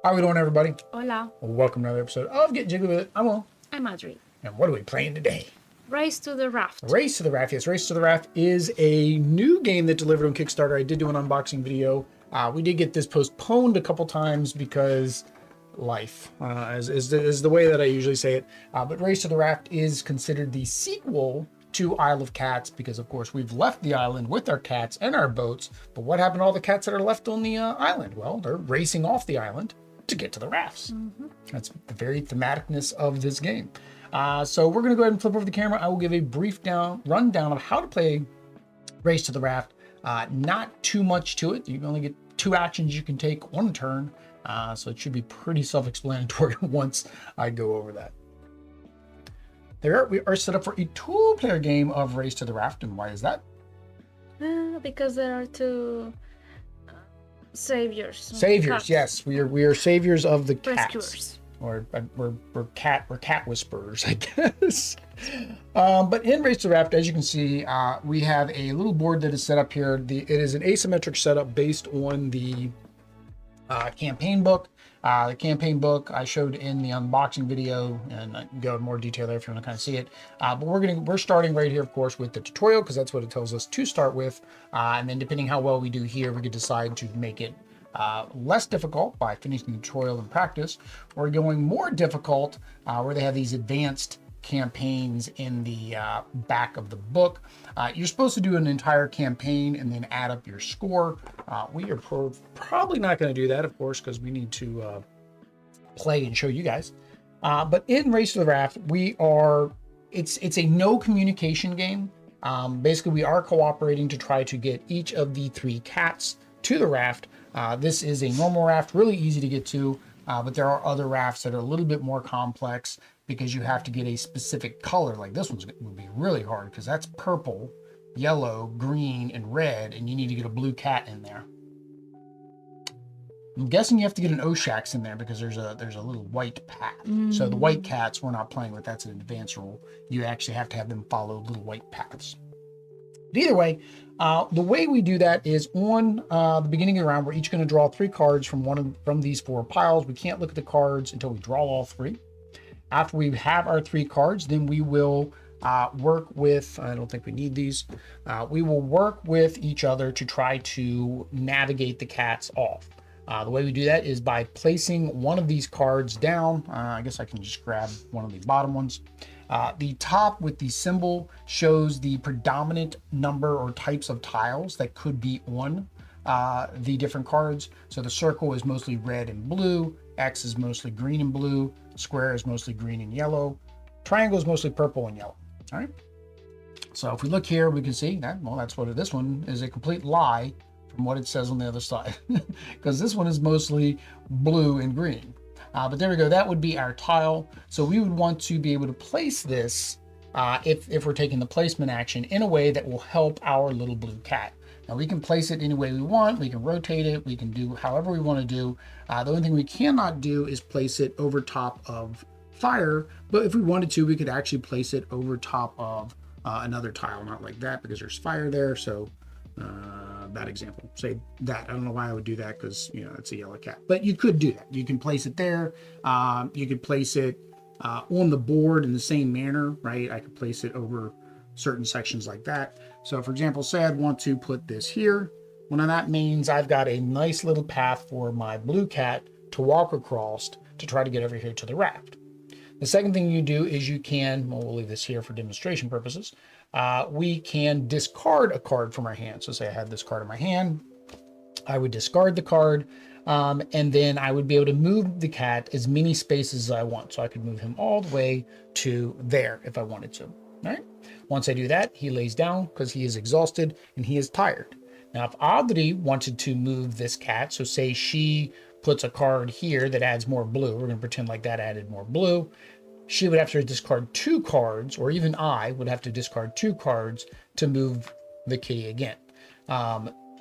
How we doing, everybody? Hola, Well, welcome to another episode of Get Jiggy With It. I'm Will. I'm Audrey. And what are we playing today? Race to the Raft. Race to the Raft. Yes, Race to the Raft is a new game that delivered on Kickstarter. I did do an unboxing video. We did get this postponed a couple times because life is the way that I usually say it. But Race to the Raft is considered the sequel to Isle of Cats because, of course, we've left the island with our cats and our boats. But what happened to all the cats that are left on the island? Well, they're racing off the island to get to the rafts. That's the very thematicness of this game. So we're going to go ahead and flip over the camera. I will give a brief rundown of how to play Race to the Raft. Not too much to it. You can only get 2 actions you can take on a turn. So it should be pretty self-explanatory once I go over that. We are set up for a 2-player game of Race to the Raft. And why is that? Because there are 2 saviors. Saviors, yes. We are saviors of the cats. Rescuers. Or we're cat whisperers, I guess. But in Race to the Raft, as you can see, we have a little board that is set up here. It is an asymmetric setup based on the campaign book. The campaign book I showed in the unboxing video, and I can go in more detail there if you want to kind of see it. But we're starting right here, of course, with the tutorial because that's what it tells us to start with. And then depending how well we do here, we could decide to make it less difficult by finishing the tutorial and practice, or going more difficult where they have these advanced campaigns in the back of the book. You're supposed to do an entire campaign and then add up your score. We are probably not going to do that, of course, because we need to play and show you guys. But in Race to the Raft, it's a no communication game. Basically, we are cooperating to try to get each of the 3 cats to the raft. This is a normal raft, really easy to get to, but there are other rafts that are a little bit more complex because you have to get a specific color. Like this one's would be really hard because that's purple, yellow, green, and red, and you need to get a blue cat in there. I'm guessing you have to get an Oshax in there because there's a little white path. So the white cats we're not playing with. That's an advanced rule. You actually have to have them follow little white paths. But either way, the way we do that is on the beginning of the round, we're each going to draw 3 cards from these 4 piles. We can't look at the cards until we draw all 3. After we have our 3 cards, then we will work with, I don't think we need these, we will work with each other to try to navigate the cats off. The way we do that is by placing one of these cards down. I guess I can just grab one of the bottom ones. The top with the symbol shows the predominant number or types of tiles that could be on the different cards. So the circle is mostly red and blue. X is mostly green and blue. Square is mostly green and yellow. Triangle is mostly purple and yellow. All right. So if we look here, we can see that, well, that's what this one is, a complete lie from what it says on the other side, because this one is mostly blue and green. But there we go. That would be our tile. So we would want to be able to place this if we're taking the placement action in a way that will help our little blue cat. Now we can place it any way we want. We can rotate it. We can do however we want to do. The only thing we cannot do is place it over top of fire. But if we wanted to, we could actually place it over top of another tile, not like that because there's fire there. So that example, say that. I don't know why I would do that because, you know, it's a yellow cat. But you could do that. You can place it there. You could place it on the board in the same manner, right? I could place it over certain sections like that. So for example, say I'd want to put this here. Well, now that means I've got a nice little path for my blue cat to walk across to try to get over here to the raft. The second thing you do is you can, well, we'll leave this here for demonstration purposes. We can discard a card from our hand. So say I had this card in my hand, I would discard the card, and then I would be able to move the cat as many spaces as I want. So I could move him all the way to there if I wanted to. All right. Once I do that, he lays down because he is exhausted and he is tired. Now, if Audrey wanted to move this cat, so say she puts a card here that adds more blue, we're going to pretend like that added more blue. She would have to discard 2 cards, or even I would have to discard 2 cards to move the kitty again.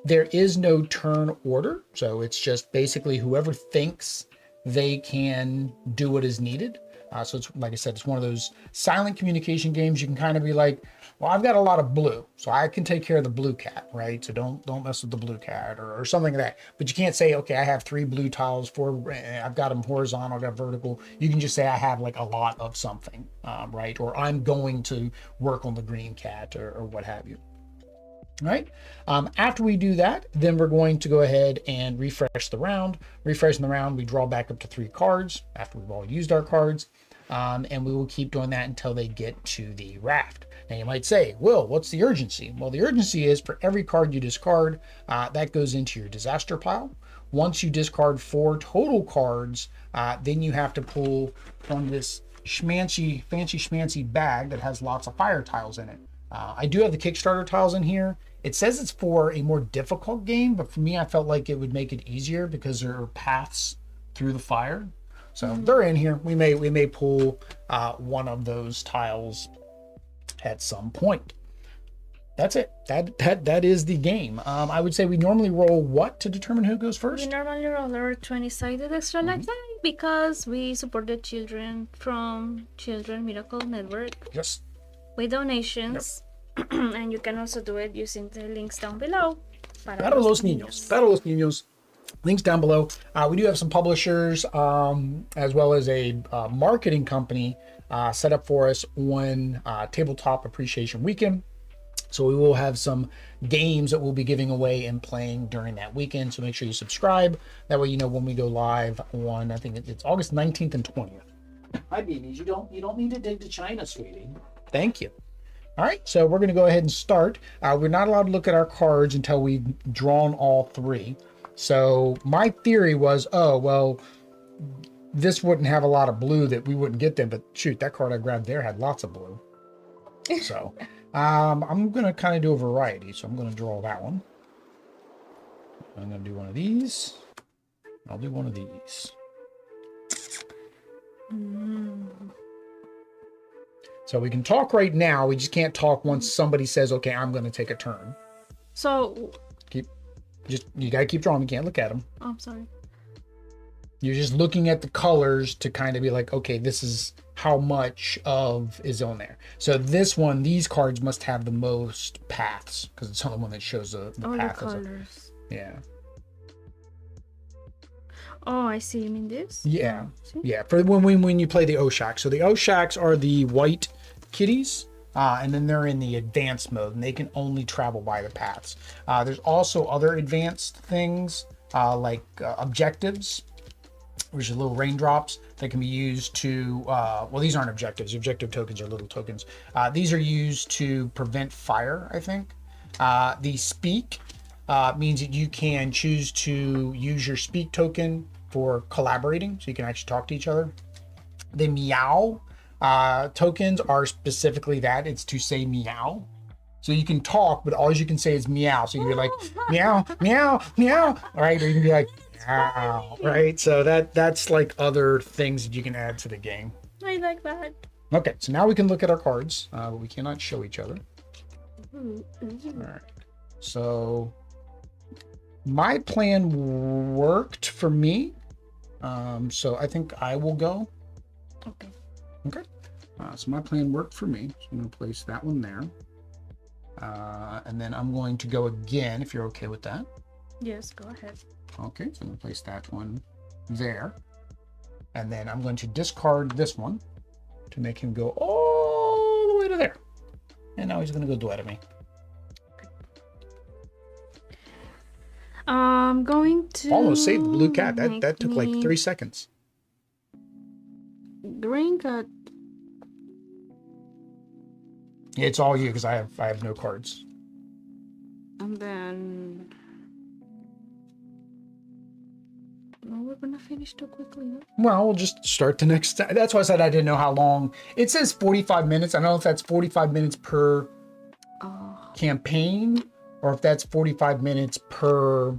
There is no turn order, so it's just basically whoever thinks they can do what is needed. So it's like I said, it's one of those silent communication games. You can kind of be like, well, I've got a lot of blue, so I can take care of the blue cat, right? So don't mess with the blue cat or something like that. But you can't say, okay, I have 3 blue tiles, 4, I've got them horizontal, I've got vertical. You can just say I have like a lot of something, right? Or I'm going to work on the green cat or what have you. All right. After we do that, then we're going to go ahead and refresh the round. Refreshing the round, we draw back up to 3 cards after we've all used our cards. And we will keep doing that until they get to the raft. Now you might say, Will, what's the urgency? Well, the urgency is for every card you discard, that goes into your disaster pile. Once you discard 4 total cards, then you have to pull from this fancy schmancy bag that has lots of fire tiles in it. I do have the Kickstarter tiles in here. It says it's for a more difficult game, but for me, I felt like it would make it easier because there are paths through the fire. So they're in here. We may pull one of those tiles at some point. That's it. That is the game. I would say we normally roll what to determine who goes first? We normally roll our 20-sided extra life die because we support the children from Children Miracle Network. Yes. With donations. Yep. And you can also do it using the links down below. Para los niños. Para los niños. Links down below. We do have some publishers as well as a marketing company set up for us on Tabletop Appreciation Weekend. So we will have some games that we'll be giving away and playing during that weekend. So make sure you subscribe. That way you know when we go live on, I think it's August 19th and 20th. Hi, babies. You don't need to dig to China, sweetie. Thank you. All right, so we're going to go ahead and start. We're not allowed to look at our cards until we've drawn all 3. So my theory was, oh, well, this wouldn't have a lot of blue that we wouldn't get them. But shoot, that card I grabbed there had lots of blue. So I'm going to kind of do a variety. So I'm going to draw that one. I'm going to do one of these. I'll do one of these. So we can talk right now. We just can't talk once somebody says, okay, I'm going to take a turn. So you got to keep drawing. You can't look at them. Oh, I'm sorry. You're just looking at the colors to kind of be like, okay, this is how much of is on there. So this one, these cards must have the most paths because it's the only one that shows the path. The colors. Yeah. Oh, I see. You mean this? Yeah. Yeah. For when you play the Oshaks. So the Oshaks are the white kitties. And then they're in the advanced mode and they can only travel by the paths. There's also other advanced things like objectives, which are little raindrops that can be used to, well, these aren't objectives. Objective tokens are little tokens. These are used to prevent fire, I think. The speak means that you can choose to use your speak token for collaborating, so you can actually talk to each other. The meow tokens are specifically that. It's to say meow. So you can talk, but all you can say is meow. So you can be like, meow, meow, meow, all right? Or you can be like, meow, right? So that's like other things that you can add to the game. I like that. Okay, so now we can look at our cards. But we cannot show each other. All right. So my plan worked for me. So I think I will go. Okay. Okay. So my plan worked for me. So I'm going to place that one there. And then I'm going to go again, if you're okay with that. Yes, go ahead. Okay, so I'm going to place that one there. And then I'm going to discard this one to make him go all the way to there. And now he's going to go duet at me. I'm going to... Almost saved the blue cat. That took like 3 seconds. Green cat. It's all you because I have no cards. And then... No, we're gonna finish too quickly, no? Well, we'll just start the next. That's why I said I didn't know how long. It says 45 minutes. I don't know if that's 45 minutes per campaign or if that's 45 minutes per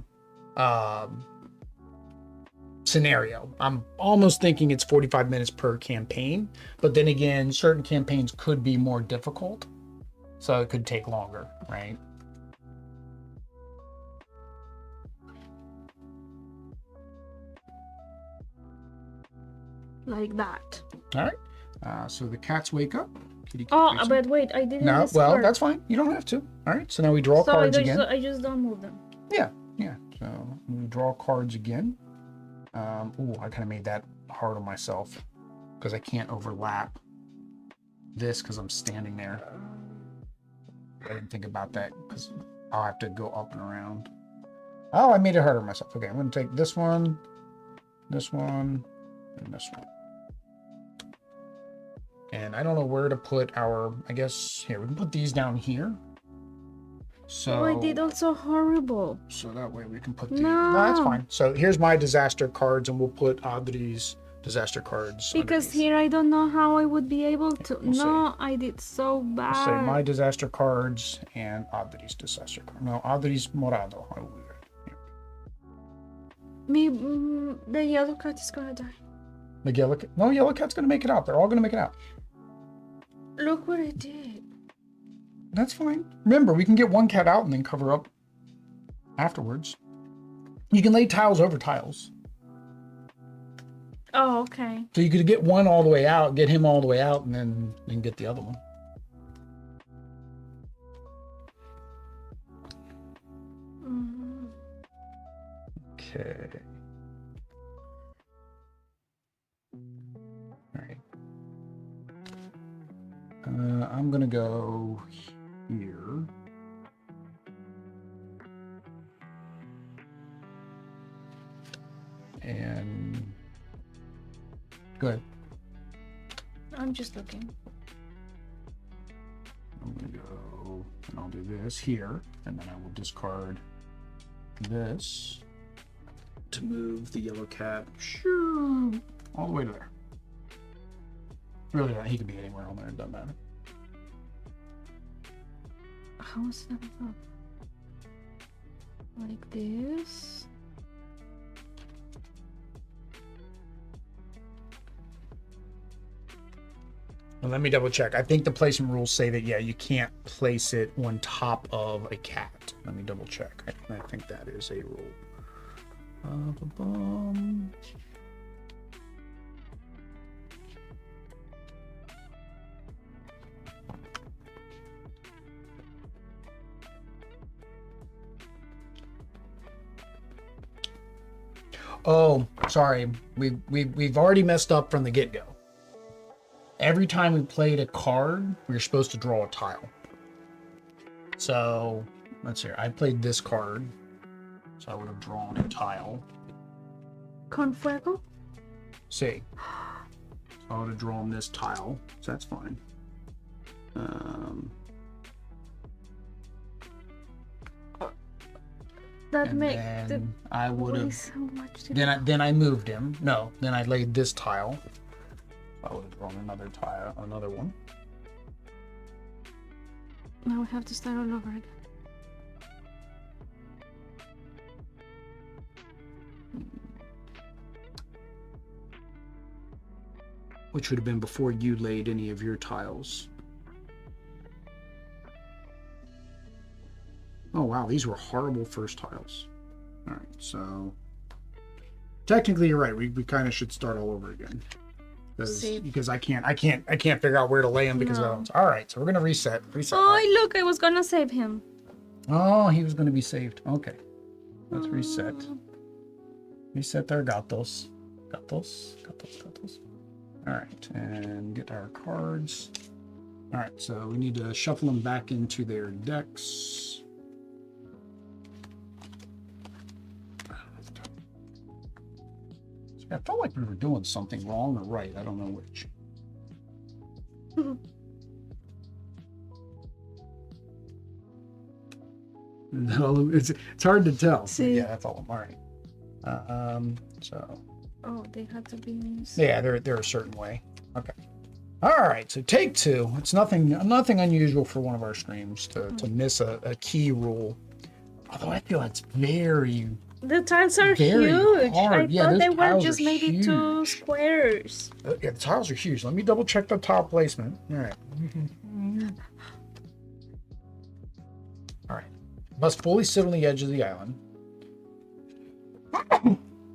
scenario. I'm almost thinking it's 45 minutes per campaign, but then again, certain campaigns could be more difficult, so it could take longer, right? Like that. All right. So the cats wake up. Kitty cat Oh, wakes up. but wait, I didn't No, well, discard. that's fine. You don't have to. All right. So now we draw So cards again. I just don't move them. Yeah. So we draw cards again. Oh, I kind of made that hard on myself because I can't overlap this because I'm standing there. I didn't think about that because I'll have to go up and around. Oh, I made it harder on myself. Okay, I'm going to take this one, and this one. And I don't know where to put our, I guess, here, we can put these down here. So Oh, I did also horrible. So that way we can put the, No. that's fine. So here's my disaster cards, and we'll put Audrey's disaster cards Because underneath. here I don't know how I would be able to. We'll No, I did so bad. Say my disaster cards and Audrey's disaster card. No, Audrey's morado. I will do it. The yellow cat is gonna die. The yellow cat, no, yellow cat's gonna make it out. They're all gonna make it out. Look what I did. That's fine. Remember, we can get one cat out and then cover up afterwards. You can lay tiles over tiles. Oh, okay. So you could get one all the way out, get him all the way out, and then get the other one. Mm-hmm. Okay. All right. I'm gonna go here. And good. I'm just looking. I'm gonna go and I'll do this here, and then I will discard this to move the yellow cat all the way to there. Really, he could be anywhere on there, it doesn't matter. How is that up? Like this. Well, let me double check. I think the placement rules say that, yeah, you can't place it on top of a cat. Let me double check. I think that is a rule. Ba-bum. Oh, sorry. We've already messed up from the get-go. Every time we played a card, we were supposed to draw a tile. So, let's see. I played this card, so I would have drawn a tile. Con fuego? See. So I would have drawn this tile, so that's fine. That And makes then I would have. so much. Then I moved him. No, then I laid this tile. I would have drawn another tile, another one. Now we have to start all over again. Which would have been before you laid any of your tiles. Oh wow, these were horrible first tiles. All right, so technically you're right. We kind of should start all over again. Because I can't figure out where to lay them because No. of those. All right, so we're gonna reset. Oh, look! I was gonna save him. Oh, he was gonna be saved. Okay, let's reset. Reset their gatos. Gatos. All right, and get our cards. All right, so we need to shuffle them back into their decks. I felt like we were doing something wrong or right. I don't know which. No, it's hard to tell. See. Yeah, that's all. All right. So. Oh, they had to be nice. Yeah, they're a certain way. Okay. All right. So take two. It's nothing unusual for one of our streams to miss a key rule. Although I feel it's very. The tiles are Very huge. hard. I Yeah, thought those they were tiles just are maybe 2 huge. squares. Yeah, the tiles are huge. Let me double check the tile placement. All right. All right. Must fully sit on the edge of the island.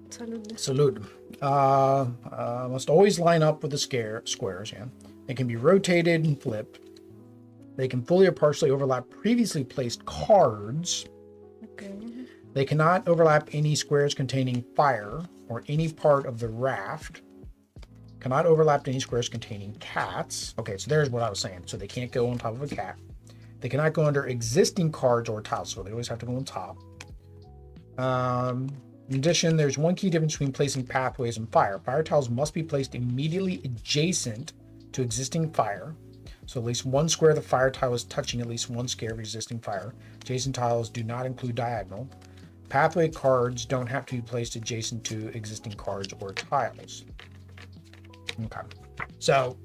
Salud. Salud. Must always line up with the squares. Yeah, they can be rotated and flipped. They can fully or partially overlap previously placed cards. Okay. They cannot overlap any squares containing fire or any part of the raft. Cannot overlap any squares containing cats. Okay, so there's what I was saying. So they can't go on top of a cat. They cannot go under existing cards or tiles, so they always have to go on top. In addition, there's one key difference between placing pathways and fire. Fire tiles must be placed immediately adjacent to existing fire. So at least one square of the fire tile is touching at least one square of existing fire. Adjacent tiles do not include diagonal. Pathway cards don't have to be placed adjacent to existing cards or tiles. Okay. So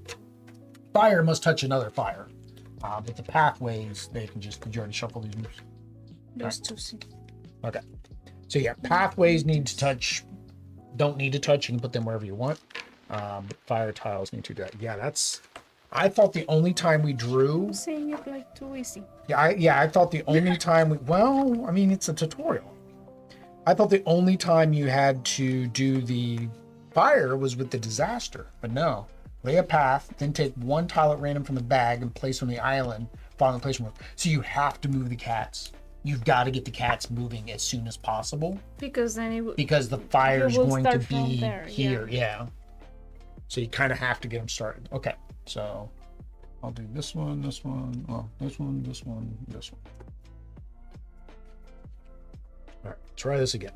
fire must touch another fire. But the pathways, they can just, did you already shuffle these moves? There's two. Okay. So yeah, pathways need to touch, don't need to touch. You can put them wherever you want. But fire tiles need to do that. Yeah, that's, I thought the only time we drew. I'm saying it like too easy. I thought the only time well, I mean, it's a tutorial. I thought the only time you had to do the fire was with the disaster, but no. Lay a path, then take one tile at random from the bag and place on the island, following the placement. So you have to move the cats. You've got to get the cats moving as soon as possible. Because then because the fire is going to be there, here, yeah. So you kind of have to get them started. Okay, so I'll do this one, well, this one, this one, this one. All right, try this again.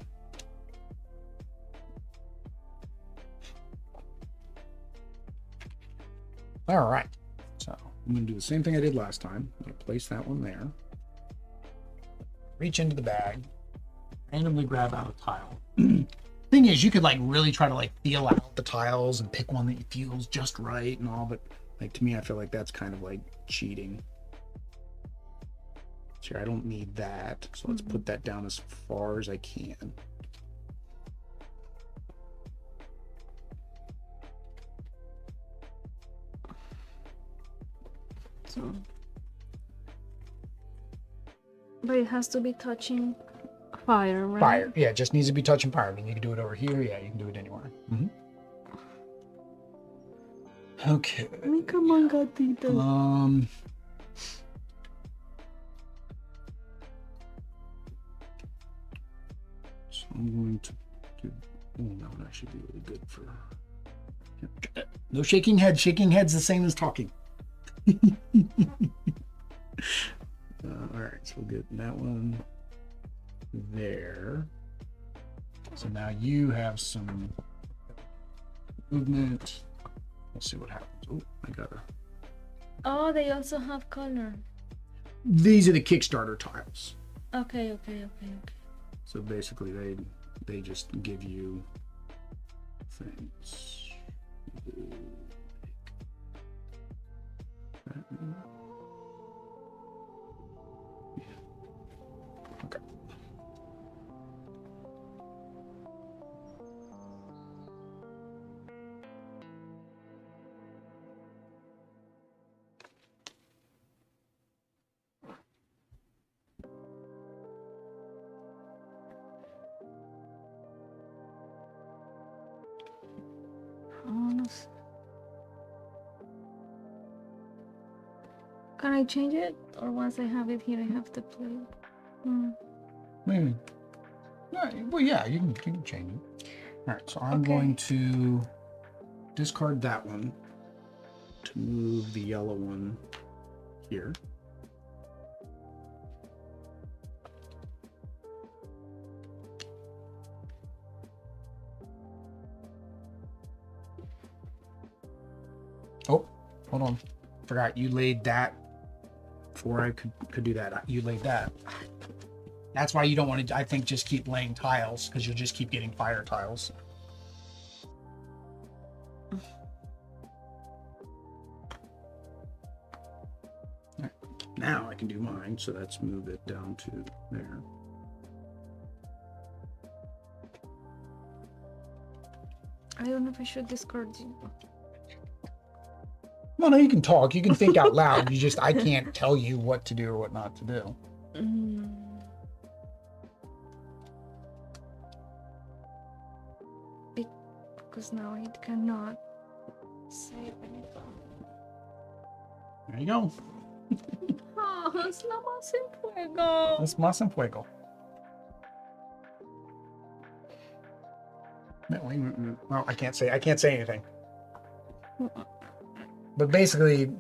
All right, so I'm going to do the same thing I did last time. I'm going to place that one there. Reach into the bag, randomly grab out a tile. Thing is, you could like really try to like feel out the tiles and pick one that feels just right and all, but like to me, I feel like that's kind of like cheating. Sure, I don't need that, so let's put that down as far as I can. So, but it has to be touching fire, right? Fire, yeah, it just needs to be touching fire. I mean, you can do it over here, yeah, you can do it anywhere. Okay. I mean, come on, gatito. So I'm going to do. Oh, that would actually be really good for. No shaking head. Shaking head's the same as talking. All right, so we'll get that one there. So now you have some movement. Let's see what happens. Oh, I gotta. Oh, they also have color. These are the Kickstarter tiles. Okay. So basically, they just give you things. Yeah. Okay. Can I change it? Or once I have it here, I have to play it? Maybe. Well, yeah, you can change it. All right, so I'm going to discard that one to move the yellow one here. Oh, hold on. Forgot you laid that before I could do that. You laid that. That's why you don't want to, I think, just keep laying tiles, because you'll just keep getting fire tiles. Right. Now I can do mine, so let's move it down to there. I don't know if I should discard it. Well, no, you can talk. You can think out loud. I can't tell you what to do or what not to do. because now it cannot save anything. There you go. Oh, es lo más en fuego. It's más en fuego. Well, I can't say anything. But basically,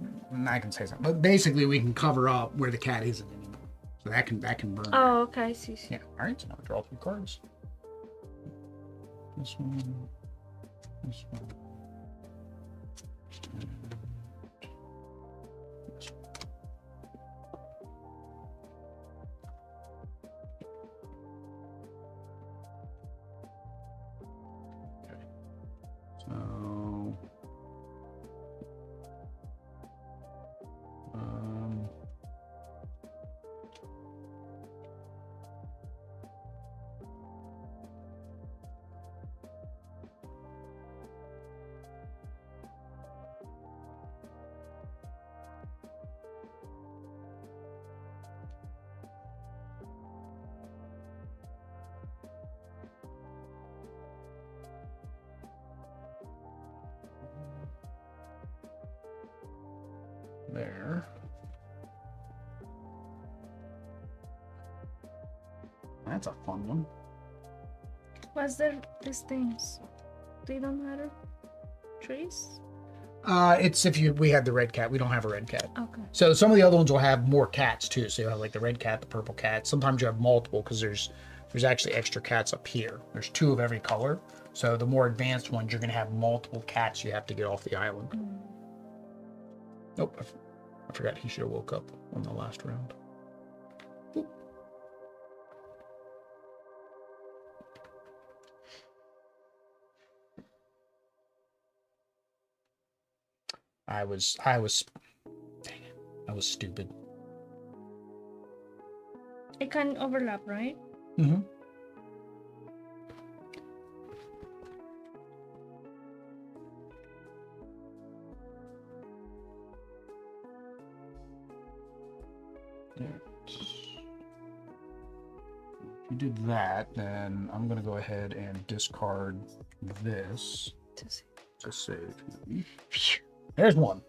I can say something. But basically, we can cover up where the cat isn't anymore, so that can burn. Oh, okay, sí, sí. Yeah. All right. So now we draw 3 cards. This one. This one. And this one. Okay. So. There. That's a fun one. What's these things? They don't matter? Trees? It's if we had the red cat. We don't have a red cat. Okay. So some of the other ones will have more cats too. So you have like the red cat, the purple cat. Sometimes you have multiple because there's actually extra cats up here. There's 2 of every color. So the more advanced ones, you're gonna have multiple cats you have to get off the island. Nope, I forgot he should have woke up on the last round. Oop. I was dang it, I was stupid. It can overlap, right? Mm-hmm. If you did that, then I'm going to go ahead and discard this to save. There's one.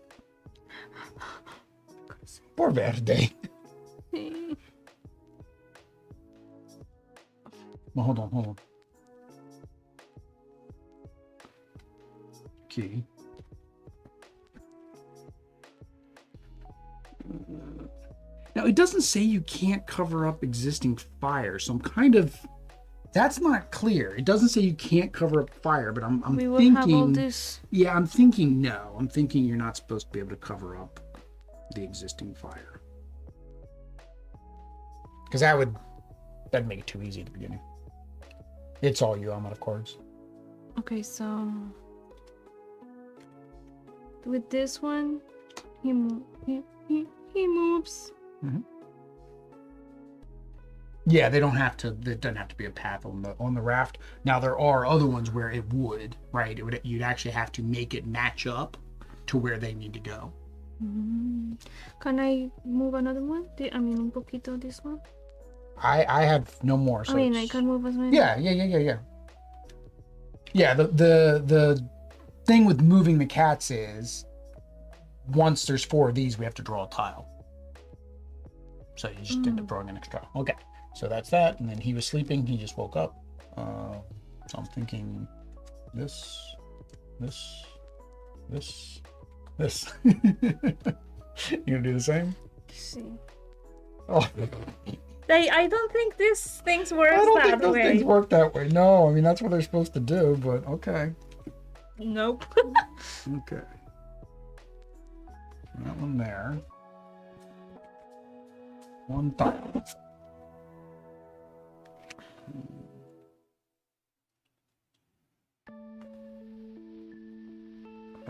Poor Verde. Well, hold on. Key. Now, it doesn't say you can't cover up existing fire, so I'm kind of... That's not clear. It doesn't say you can't cover up fire, but I'm we will thinking... have all this. Yeah, I'm thinking no. I'm thinking you're not supposed to be able to cover up the existing fire. Because that'd make it too easy at the beginning. It's all you, I'm out of cards. Okay, so... With this one, he moves. Mm-hmm. Yeah, they don't have to. There doesn't have to be a path on the raft. Now there are other ones where it would, right? You'd actually have to make it match up to where they need to go. Mm. Can I move another one? Un poquito this one. I have no more. So I can move as many. Yeah. Yeah. The thing with moving the cats is once there's 4 of these, we have to draw a tile. So you just end up drawing an extra. Okay, so that's that. And then he was sleeping. He just woke up. So I'm thinking this. You gonna do the same? See. Oh. I don't think these things work that way. I don't think those things work that way. No, I mean that's what they're supposed to do. But okay. Nope. Okay. That one there. One tile.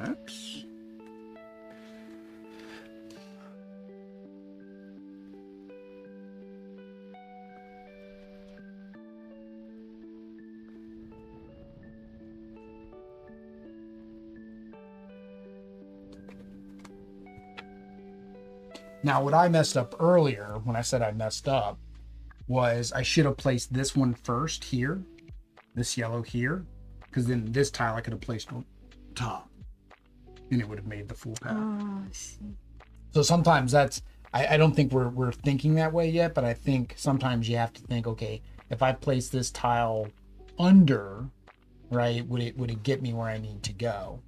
Oops. Now, what I messed up earlier, when I said I messed up, was I should have placed this one first here, this yellow here, because then this tile I could have placed on top, and it would have made the full path. Oh, I see. So sometimes that's, I don't think we're thinking that way yet, but I think sometimes you have to think, okay, if I place this tile under, right, would it get me where I need to go?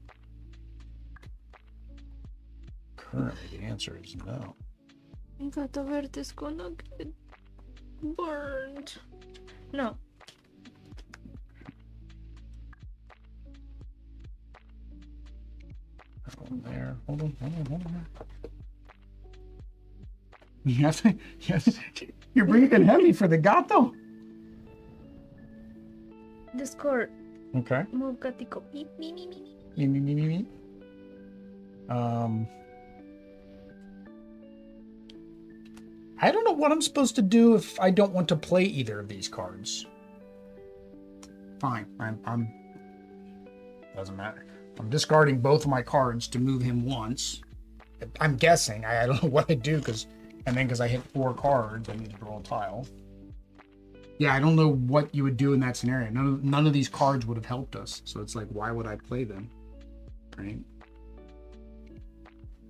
Currently, the answer is no. I got over this gonna get burned. No. Hold on there. Hold on. You're breathing heavy for the gato. Discord. Okay. Move gatico. Beep, me, me, me, me. Me. I don't know what I'm supposed to do if I don't want to play either of these cards. Fine. I'm doesn't matter. I'm discarding both of my cards to move him once. I'm guessing. I don't know what I do because I hit 4 cards, I need to draw a tile. Yeah, I don't know what you would do in that scenario. None of these cards would have helped us. So it's like, why would I play them? Right?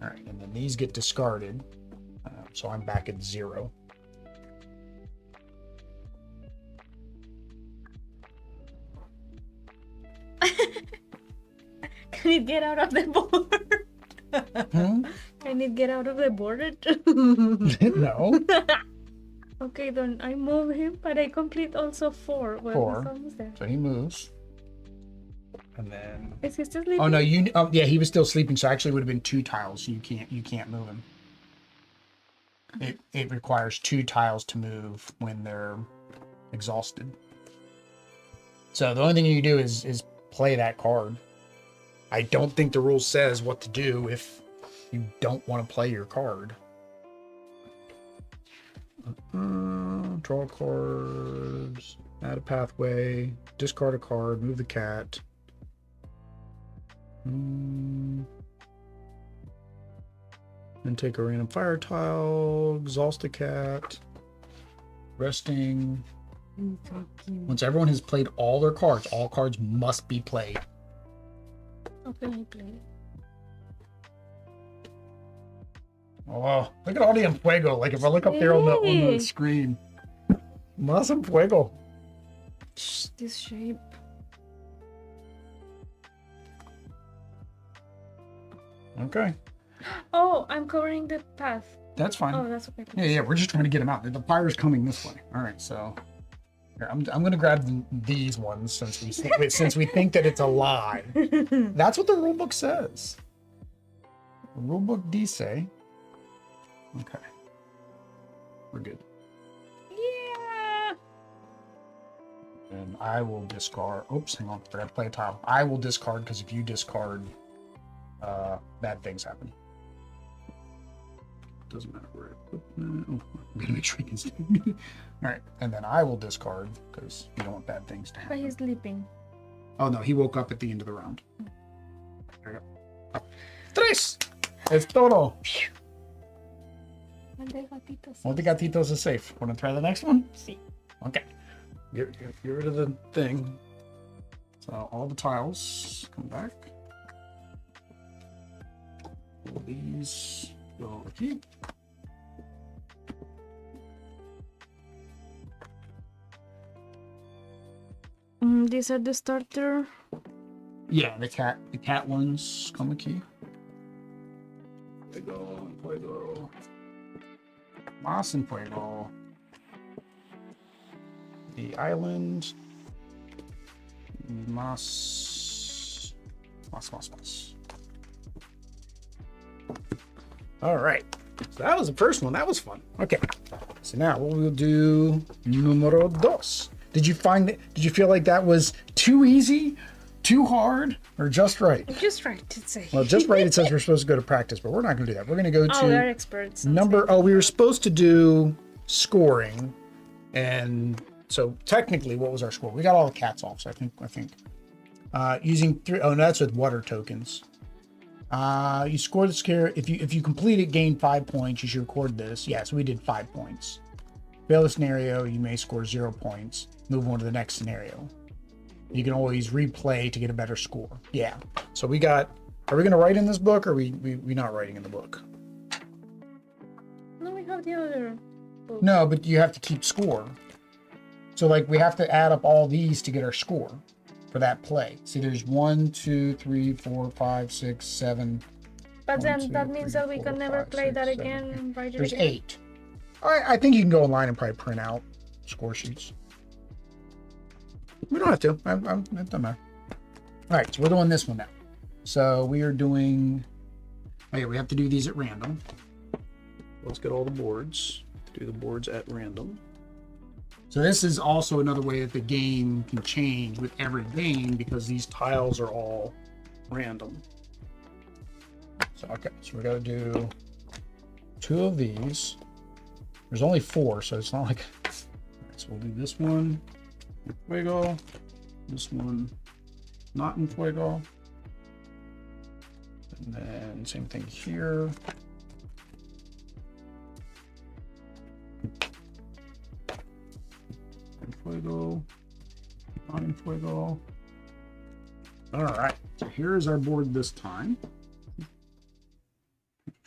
All right, and then these get discarded. So I'm back at 0. Can it get out of the board? Can it get out of the board? No. Okay, then I move him, but I complete also 4. Well, 4. he's almost there. So he moves. And then... Is he still sleeping? Oh, no, yeah, he was still sleeping, so actually it would have been 2 tiles. So you can't move him. It requires 2 tiles to move when they're exhausted. So the only thing you do is play that card. I don't think the rule says what to do if you don't want to play your card. Draw cards, add a pathway, discard a card, move the cat. Then take a random fire tile, exhaust the cat, resting. Once everyone has played all their cards, all cards must be played. Okay, I play. Oh, look at all the fuego. Like if I look up there on the screen. Más en fuego. This shape. Okay. Oh, I'm covering the path. That's fine. Oh, that's okay. Yeah, we're just trying to get him out. The fire's coming this way. All right, so here, I'm gonna grab these ones since we think that it's a lie. That's what the rule book says. The rule book dice. Okay, we're good. Yeah. And I will discard. Oops, hang on. Forgot to play a tile. I will discard because if you discard, bad things happen. Doesn't matter where I put that. Oh, I'm gonna make sure he can stay. All right, and then I will discard because you don't want bad things to But happen. he's sleeping. Oh no, he woke up at the end of the round. There we go. Tres. Es todo. All the gatitos are safe. Want to try the next one? Sí. Okay. Get rid of the thing. So all the tiles come back. All these go here. These are the starter. Yeah, the cat ones come aquí. Fuego. Más en fuego. The island. Más. All right. So that was the first one. That was fun. Okay. So now we'll do número dos. Did you feel like that was too easy, too hard, or just right? Just right, to say. Well, just right, it says we're supposed to go to practice, but we're not going to do that. We're going to go to they're experts. we were supposed to do scoring. And so technically, what was our score? We got all the cats off, so I think using 3, no, that's with water tokens. You score the scare. If you complete it, gain 5 points. You should record this. Yeah, so we did 5 points. Fail the scenario, you may score 0 points. Move on to the next scenario. You can always replay to get a better score. Yeah. So we got. Are we going to write in this book, or we not writing in the book? No, we have the other book. No, but you have to keep score. So like we have to add up all these to get our score for that play. See, there's 1, 2, 3, 4, 5, 6, 7. But 1, then 2, that means 3, that we 4, can never 5, play 6, that 7, again 8. and write it There's again. 8. I think you can go online and probably print out score sheets. We don't have to. It doesn't matter. All right, so we're doing this one now. So we are doing. Oh yeah, we have to do these at random. Let's get all the boards. Do the boards at random. So this is also another way that the game can change with every game because these tiles are all random. So okay, so we got to do 2 of these. There's only 4, so it's not like. Right, so we'll do this one in fuego, this one not in fuego, and then same thing here. In fuego, not in fuego. All right, so here's our board this time.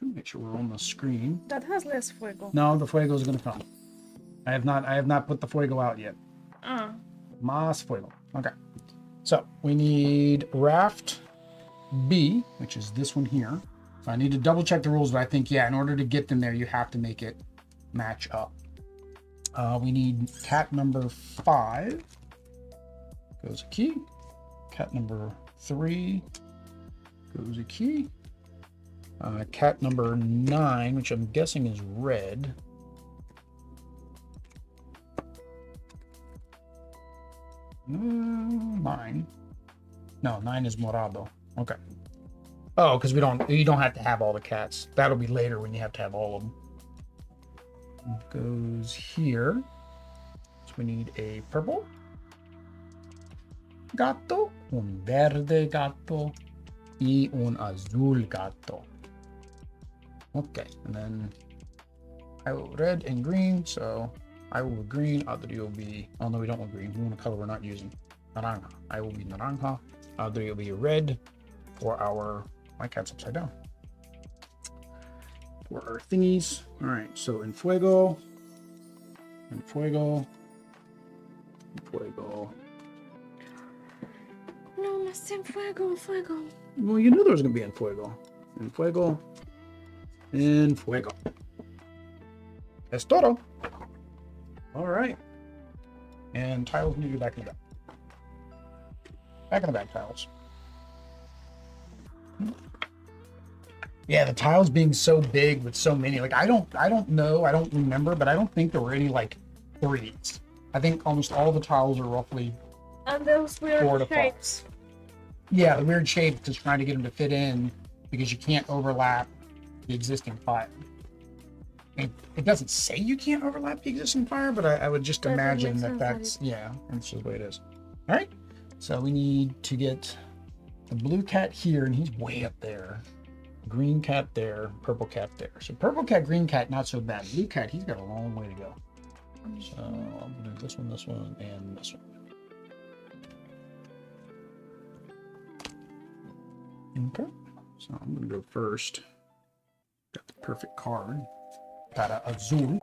Make sure we're on the screen. That has less fuego. No, the fuego is going to come. I have not put the fuego out yet. Más fuego. Okay. So we need Raft B, which is this one here. So I need to double check the rules, but I think, yeah, in order to get them there, you have to make it match up. We need cat number 5. Goes a key. Cat number 3 goes a key. Cat number 9, which I'm guessing is red. Nine. No, 9 is morado. Okay. Oh, because you don't have to have all the cats. That'll be later when you have to have all of them. It goes here. So we need a purple gato, un verde gato, y un azul gato. Okay, and then I will red and green, so I will be green, Adri will be, oh no, we don't want green, we want a color we're not using, naranja. I will be naranja, Adri will be red for our, my cat's upside down. For our thingies, all right, so en fuego, en fuego, en fuego. No, más en fuego, fuego. Well, you knew there was gonna be en fuego. En fuego. En fuego. Es todo. All right. And tiles need to be back in the back. Back in the back tiles. Yeah, the tiles being so big with so many. Like I don't know, I don't remember, but I don't think there were any like 3s. I think almost all the tiles are roughly And those weird 4 to 5. shapes. Yeah, the weird shape just trying to get them to fit in because you can't overlap the existing fire. It doesn't say you can't overlap the existing fire, but I would just That would imagine make that sense that's, that yeah, that's just the way it is. All right, so we need to get the blue cat here, and he's way up there. Green cat there, purple cat there. So purple cat, green cat, not so bad. Blue cat, he's got a long way to go. So I'm gonna do this one, and this one. Okay, so I'm gonna go first. Got the perfect card. Got a azul.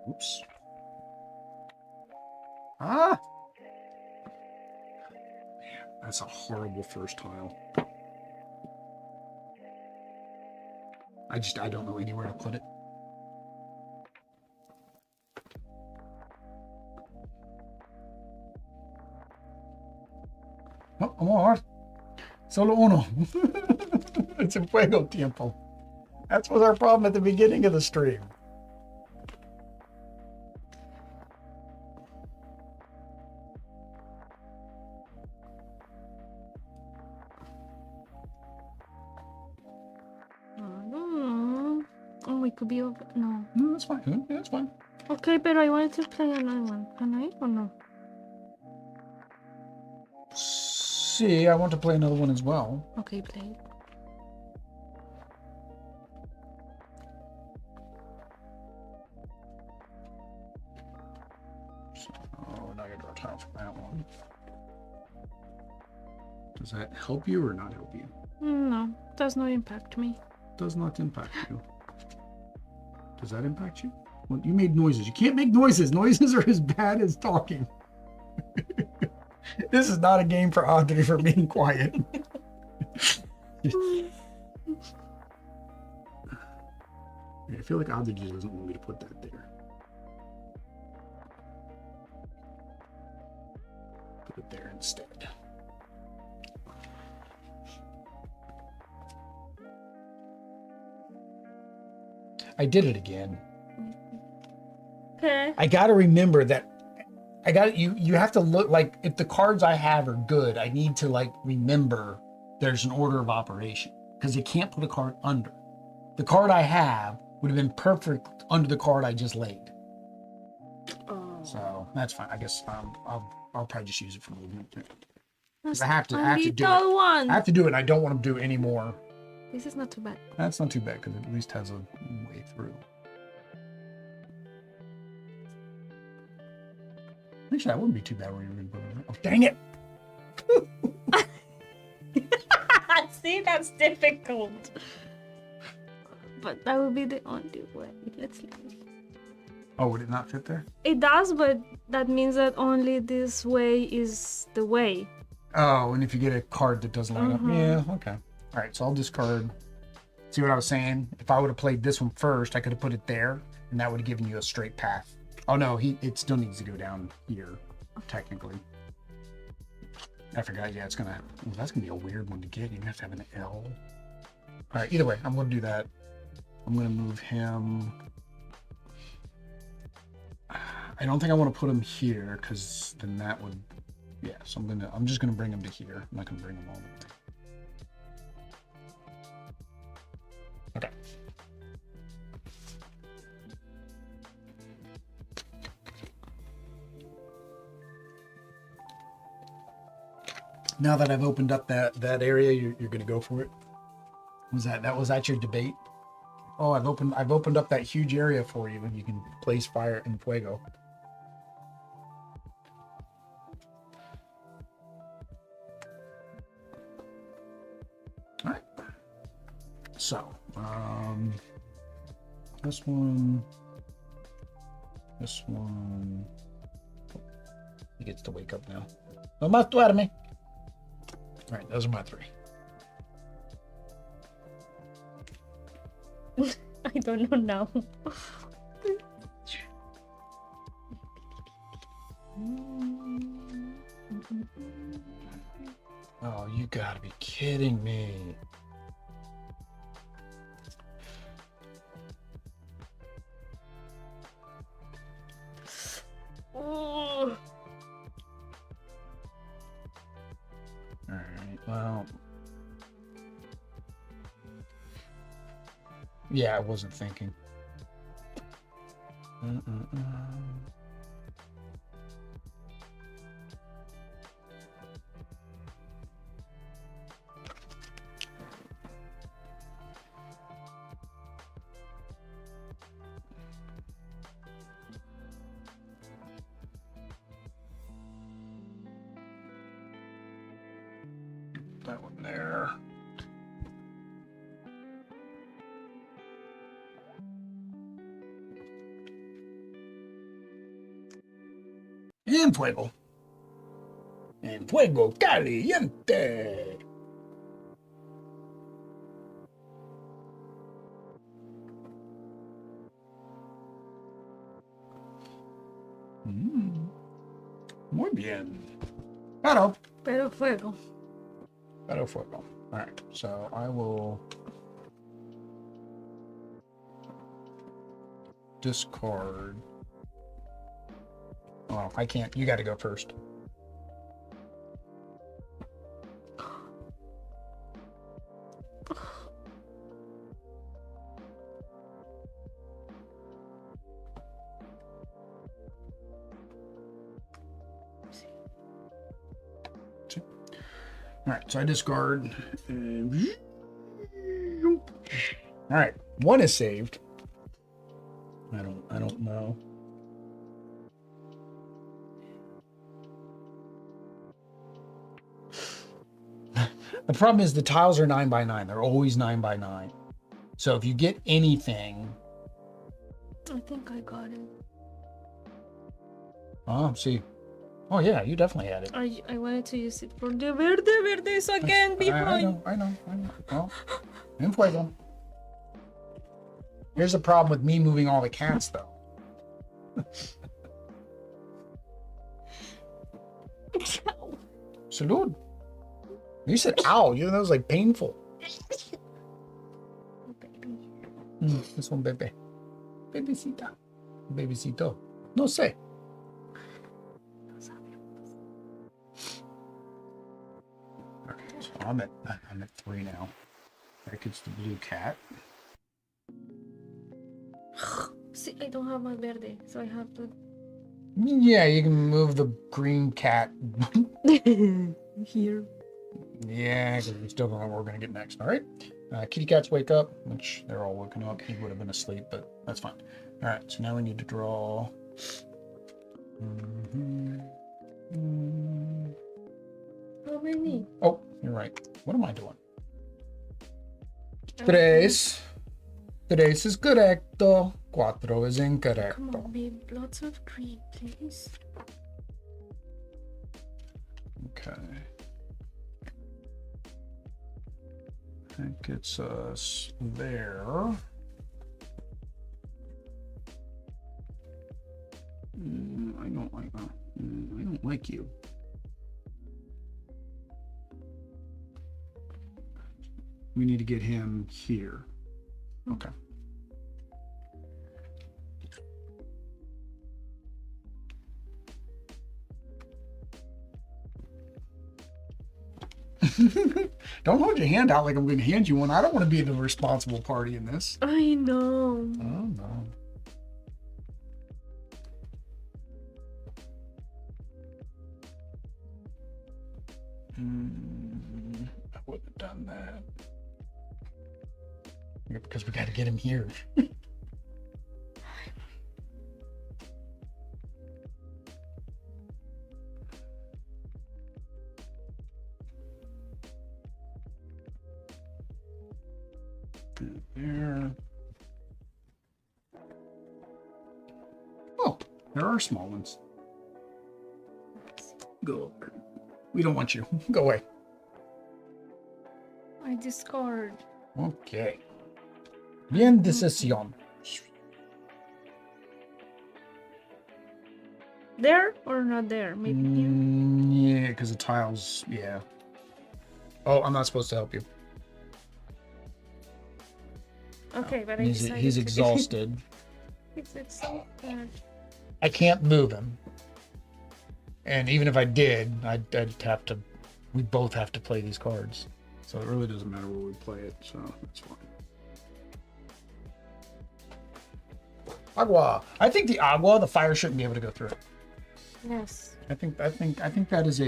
Oops. Ah! Man, that's a horrible first tile. I don't know anywhere to put it. Oh, amor. Solo uno. It's en fuego tiempo. That was our problem at the beginning of the stream. Oh, we could be over. No. No, that's fine. Yeah, that's fine. Okay, but I wanted to play another one. Can I or no? See, I want to play another one as well. Okay, play. I gotta draw a tile for that one. Does that help you or not help you? No, does not impact me. Does not impact you. Does that impact you? Well, you made noises. You can't make noises. Noises are as bad as talking. This is not a game for Audrey for being quiet. I feel like Audrey just doesn't want me to put that there. Put it there instead. I did it again. Okay. I got to remember that you have to look like if the cards I have are good, I need to like remember there's an order of operation because you can't put a card under. The card I have would have been perfect under the card I just laid. Oh. So that's fine. I guess I'll probably just use it for movement. That's I have to do it. one. I have to do it and I don't want to do it anymore. This is not too bad. That's not too bad because it at least has a way through. Actually, that wouldn't be too bad where you're going to put it. Oh, dang it! See, that's difficult. But that would be the only way. Let's leave it. Oh, would it not fit there? It does, but that means that only this way is the way. Oh, and if you get a card that doesn't line up, yeah, okay. All right, so I'll discard. See what I was saying? If I would have played this one first, I could have put it there, and that would have given you a straight path. Oh no, it still needs to go down here, technically. I forgot. Yeah, it's gonna. Well, that's gonna be a weird one to get. You have to have an L. All right. Either way, I'm gonna do that. I'm gonna move him. I don't think I want to put him here because then that would. Yeah. So I'm just gonna bring him to here. I'm not gonna bring him all the way. Okay. Now that I've opened up that area, you're going to go for it. Was that your debate? Oh, I've opened up that huge area for you, and you can place fire in fuego. All right. So, this one. He gets to wake up now. No más duerme. All right, those are my three. I don't know now. Oh, you gotta be kidding me. Oh. All right, well. Yeah, I wasn't thinking. That one there. En fuego. En fuego caliente. Muy bien. Pero fuego. Pero fuego. All right, so I will discard. Oh, I can't. You got to go first. All right, so I discard. All right, one is saved. I don't know. The problem is the tiles are 9 by 9. They're always 9 by 9. So if you get anything, I think I got it. oh, see, oh yeah, you definitely had it. I wanted to use it for the verde, so I can be blind. I know. Well, en fuego. Here's the problem with me moving all the cats, though. Salud. You said ow. You know, that was like painful. This one, bebe. Bebecita. Bebecito. No sé. Okay, so I'm at 3 now. There gets the blue cat. See, I don't have my verde, so I have to. Yeah, you can move the green cat. Here. Yeah, because we still don't know what we're going to get next. All right. Kitty cats wake up, which they're all woken up. He would have been asleep, but that's fine. All right. So now we need to draw. How many? Oh, you're right. What am I doing? Tres. Tres is correcto. Cuatro is Come incorrecto. on, babe. Lots of green, please. Okay. That gets us there. I don't like that. I don't like you. We need to get him here. Okay. Don't hold your hand out like I'm going to hand you one. I don't want to be the responsible party in this. I know. Oh, no. I wouldn't have done that. Yeah, because we got to get him here. There. Oh, there are small ones. Go. We don't want you. Go away. I discard. Okay. Bien decisión. There or not there? Maybe here. Yeah, because the tiles. Yeah. Oh, I'm not supposed to help you. Okay, but I He's decided to- exhausted. It's so bad. I can't move him. And even if I did, I'd have to. We both have to play these cards. So it really doesn't matter where we play it. So that's fine. Agua. I think the agua, the fire shouldn't be able to go through it. Yes. I think that is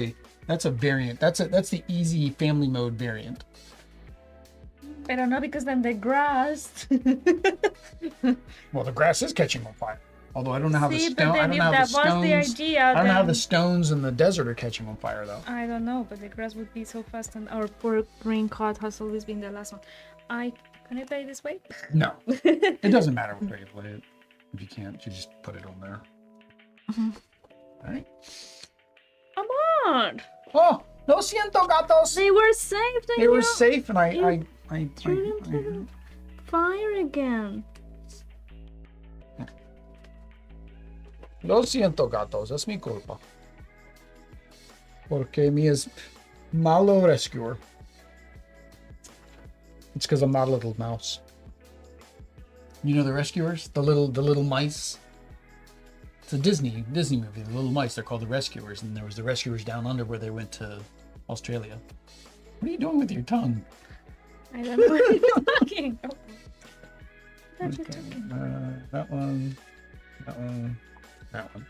that's a variant. That's the easy family mode variant. I don't know because then the grass. Well, the grass is catching on fire. Although I don't know how the See, stone. but I then don't if know how that the was stones. the idea, I don't know how then- the stones in the desert are catching on fire though. I don't know, but the grass would be so fast, and our poor green cat has always been the last one. Can I play this way? No, it doesn't matter what way you play it. If you can't, you just put it on there. All right. Come on! Oh, lo siento, gatos. They were safe. They were safe, and I Threw them to the fire again. Lo siento, gatos. Es mi culpa. Porque mi es malo rescuer. It's because I'm not a little mouse. You know the rescuers? The little mice? It's a Disney movie. The little mice, they're called the rescuers. And there was the rescuers down under where they went to Australia. What are you doing with your tongue? I don't know what you're talking about. What you're Okay, talking. that one. That one. That one.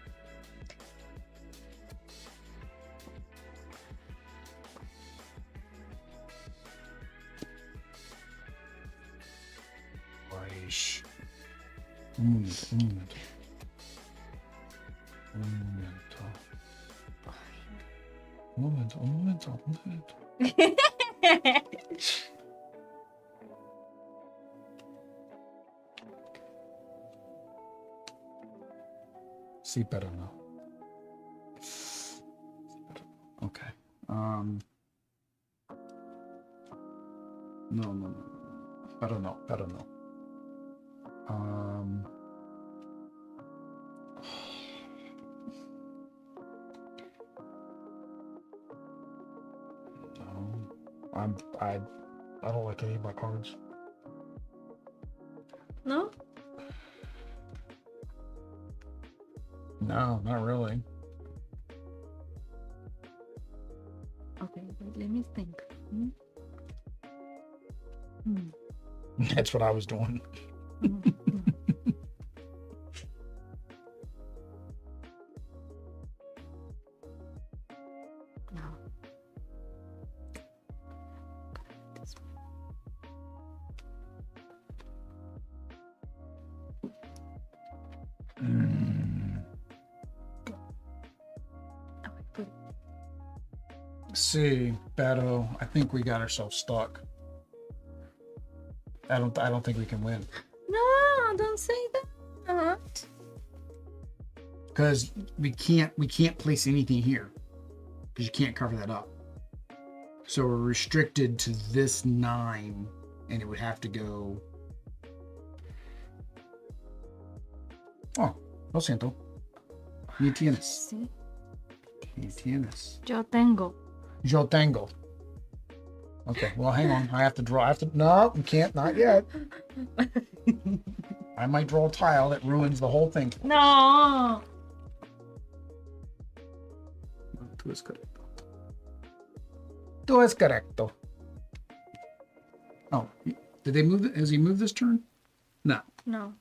Pois. Un momento. Un momento. Sí, pero no. Okay. No, no, no. Pero no, pero no. No. I don't like any of my cards. No? No, not really. Okay, wait, let me think. Hmm? Hmm. That's what I was doing. Hmm. No. This Mm. one. Okay, good. See, pero I think we got ourselves stuck. I don't think we can win. No, don't say that. Because we can't place anything here. Because you can't cover that up. So we're restricted to this 9, and it would have to go. Oh, lo siento. Ni tienes. Sí. Ni tienes. Yo tengo. Yo tengo. Okay, well, hang on. I have to draw. No, you can't. Not yet. I might draw a tile that ruins the whole thing. No. Tú es correcto. Tú es correcto. Oh, did they move it? Has he moved this turn? No. No.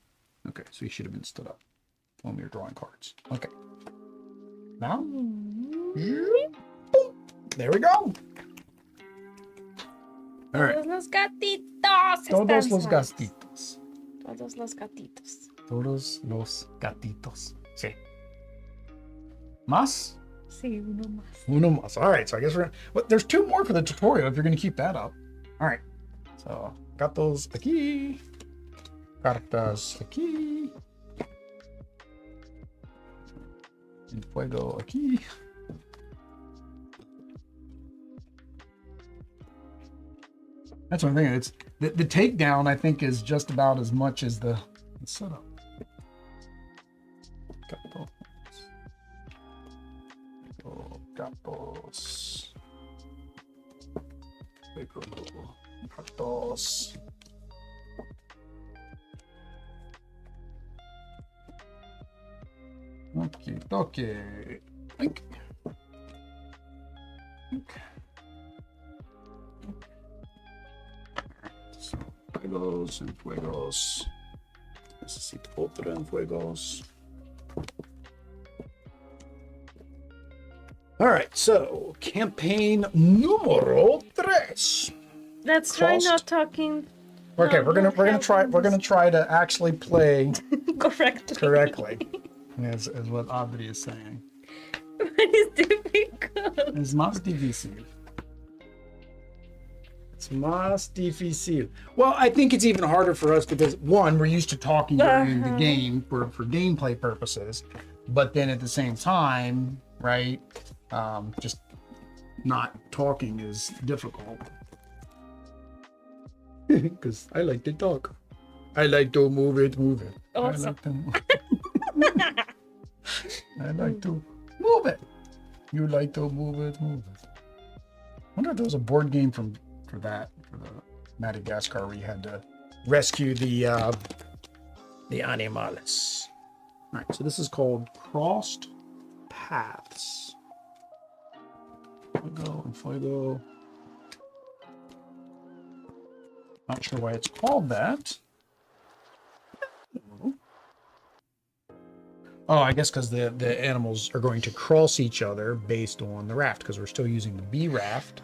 Okay, so he should have been stood up when we were drawing cards. Okay. Now, boom. There we go. All right. Todos los gatitos. Todos están los suaves. gatitos. Todos los gatitos. Todos los gatitos. Sí. Más? Sí, uno más. Uno más. All right, so I guess we're gonna. Well, there's 2 more for the tutorial if you're going to keep that up. All right. So, gatos aquí. Cartas aquí. El fuego aquí. That's one thing. It's the takedown, I think, is just about as much as the setup. Gatos. Gatos. Gatos. Okay, okay. Okay. So, fuegos and fuegos. Necesito otro en fuegos. All right, so campaign número 3. Let's try Crossed. not talking. Okay, No, we're gonna no, try to actually play correctly. correctly, as what Audrey is saying. But it's difficult. Es más difícil. It's más difícil. Well, I think it's even harder for us because, one, we're used to talking during the game for gameplay purposes, but then at the same time, right, just not talking is difficult. Because I like to talk. I like to move it. Awesome. I like to move it. You like to move it. I wonder if there was a board game for the Madagascar where you had to rescue the animals. All right, so this is called Crossed Paths. Fuego and fuego. Not sure why it's called that. Oh, I guess because the animals are going to cross each other based on the raft, because we're still using the B raft.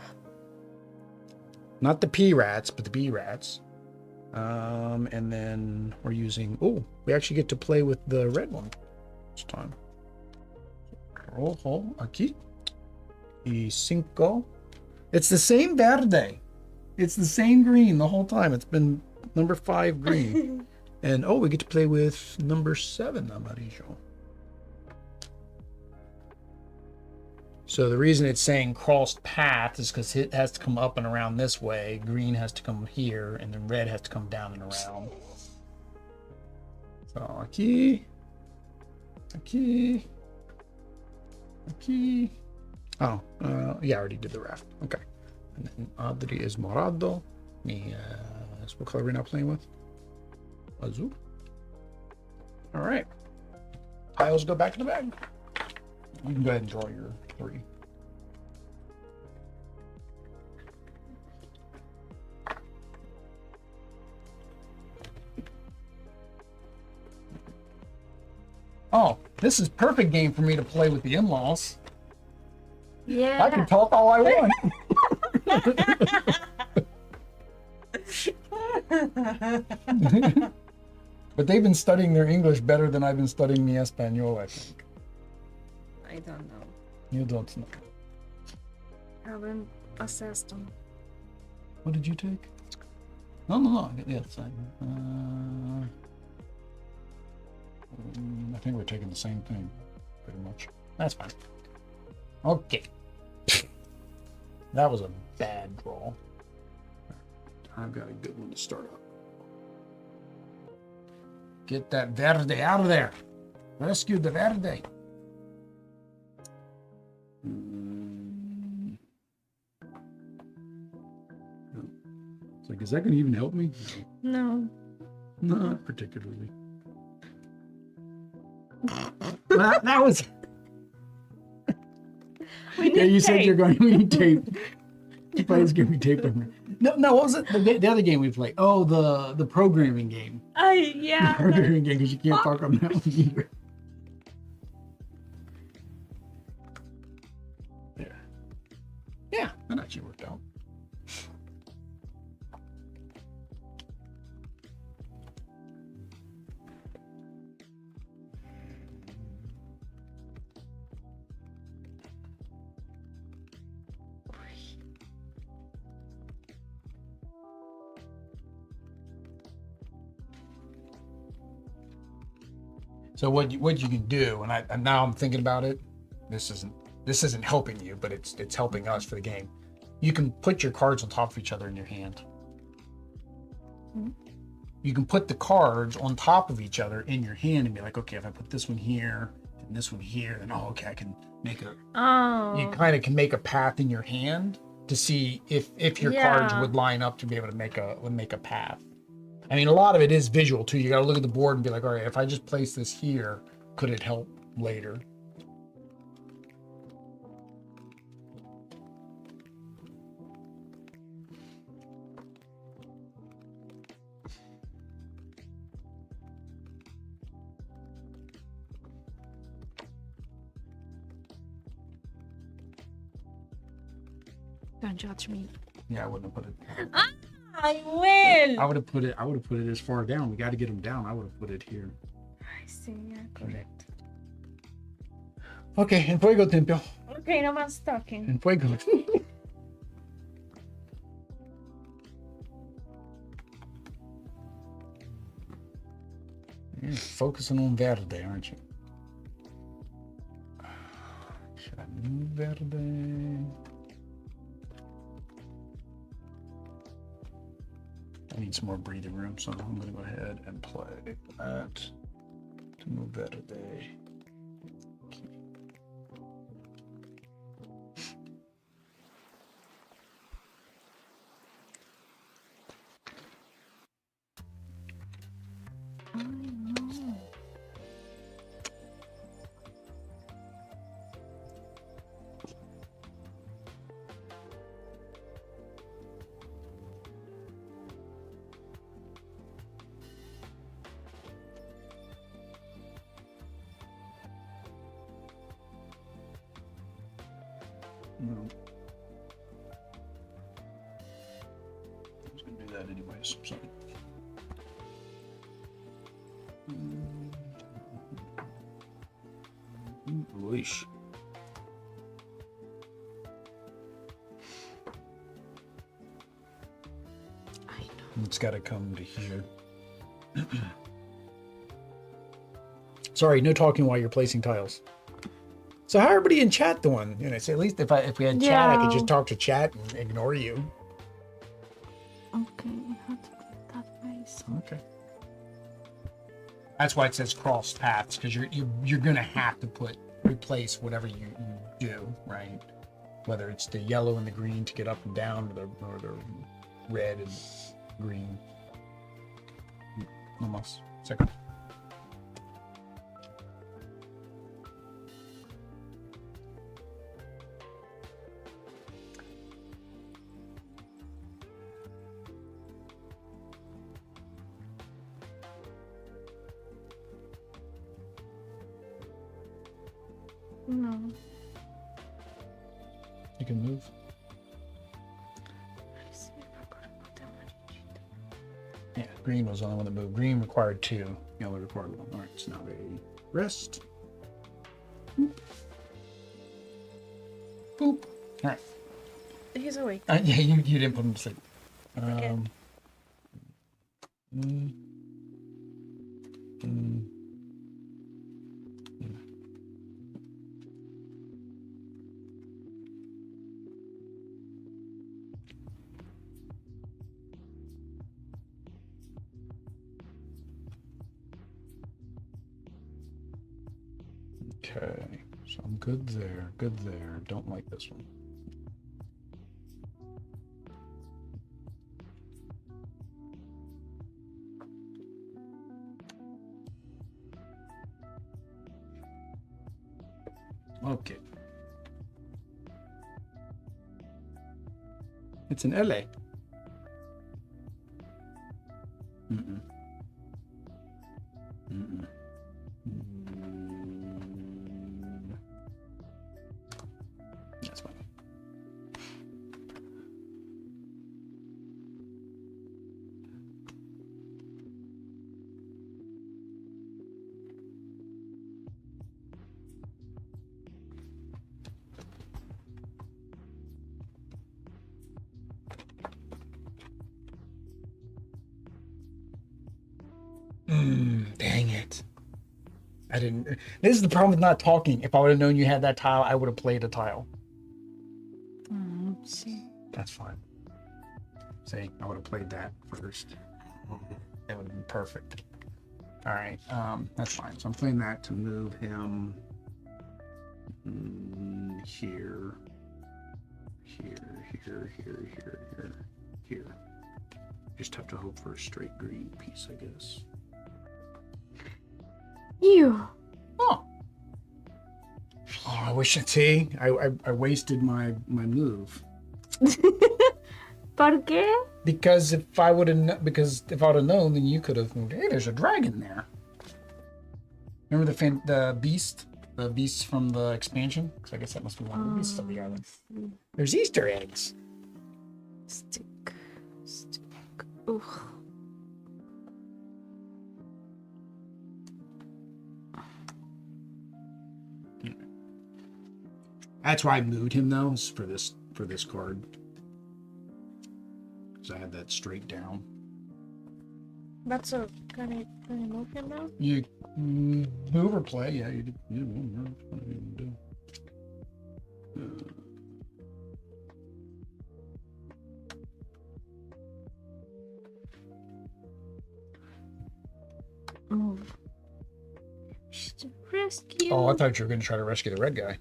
Not the P rats, but the B rats. And then we're using, we actually get to play with the red one this time. Rojo aquí. Y cinco. It's the same verde. It's the same green the whole time. It's been number 5 green. And oh, we get to play with number 7 amarillo. So the reason it's saying crossed path is because it has to come up and around this way. Green has to come here, and then red has to come down and around. So aquí. Oh, yeah, I already did the raft. Okay. And then Adri is morado. Me, what color are we now playing with? Azul. All right. Tiles go back in the bag. You can go ahead and draw your 3. Oh, this is perfect game for me to play with the in-laws. Yeah. I can talk all I want. But they've been studying their English better than I've been studying the Espanol, I think. I don't know. You don't know. I haven't assessed them. What did you take? No. Yeah, it's fine. I think we're taking the same thing, pretty much. That's fine. Okay. That was a bad draw. I've got a good one to start up. Get that verde out of there. Rescue the verde. It's like, is that going to even help me? No. Not particularly. That was. Yeah, you said you're going to need tape. You probably was giving me tape on me. No. What was it? The other game we played? Oh, the programming game. Yeah. The programming game, because you can't talk on that one either. There. Yeah, that actually worked out. So what you can do, and now I'm thinking about it, this isn't helping you, but it's helping us for the game. You can put your cards on top of each other in your hand. Mm-hmm. You can put the cards on top of each other in your hand and be like, okay, if I put this one here and this one here, then okay, I can make a. Oh. You kind of can make a path in your hand to see if your cards would line up to be able to make a path. I mean, a lot of it is visual too. You got to look at the board and be like, all right, if I just place this here, could it help later? Don't judge me. Yeah, I wouldn't have put it. I will. I would have put it as far down. We got to get them down. I would have put it here. I see. Yeah, correct. Okay, en fuego, Tempio. Okay, no más talking. En fuego. You're focusing on verde, aren't you? Should I move verde? I need some more breathing room, so I'm going to go ahead and play that to move verde. No. I was going to do that anyways, so. Leash. It's got to come to here. Sorry, no talking while you're placing tiles. So how everybody in chat doing? You know, so at least if we had chat, I could just talk to chat and ignore you. Okay, how to put that face. Okay. That's why it says cross paths, because you're gonna have to replace whatever you do, right? Whether it's the yellow and the green to get up and down, or the red and green. Almost. Second. No. You can move. Yeah, green was the only one that moved. Green required 2. Yellow required 1. All right, so now they rest. Boop. Boop. All right. He's awake. Yeah, you didn't put him to sleep. Okay. Okay, so I'm good there. Good there. Don't like this one. Okay. It's an LA. Mm-mm. Mm-mm. That's fine. Dang it. I didn't. This is the problem with not talking. If I would have known you had that tile, I would have played a tile. See. That's fine. See, I would have played that first. That would have been perfect. All right, that's fine. So I'm playing that to move him here, here. Just have to hope for a straight green piece, I guess. You. Oh, I wish. See, I wasted my move. ¿Por qué? Because if I would have known, then you could have moved. Hey, there's a dragon there. Remember the beasts from the expansion? Because I guess that must be one of the beasts of the island. There's Easter eggs. Stick. Ugh. That's why I moved him though, is for this card. Because I had that straight down. That's a can I move him now? You move or play, yeah. You move. What are you gonna do? Move. Just rescue. Oh, I thought you were going to try to rescue the red guy.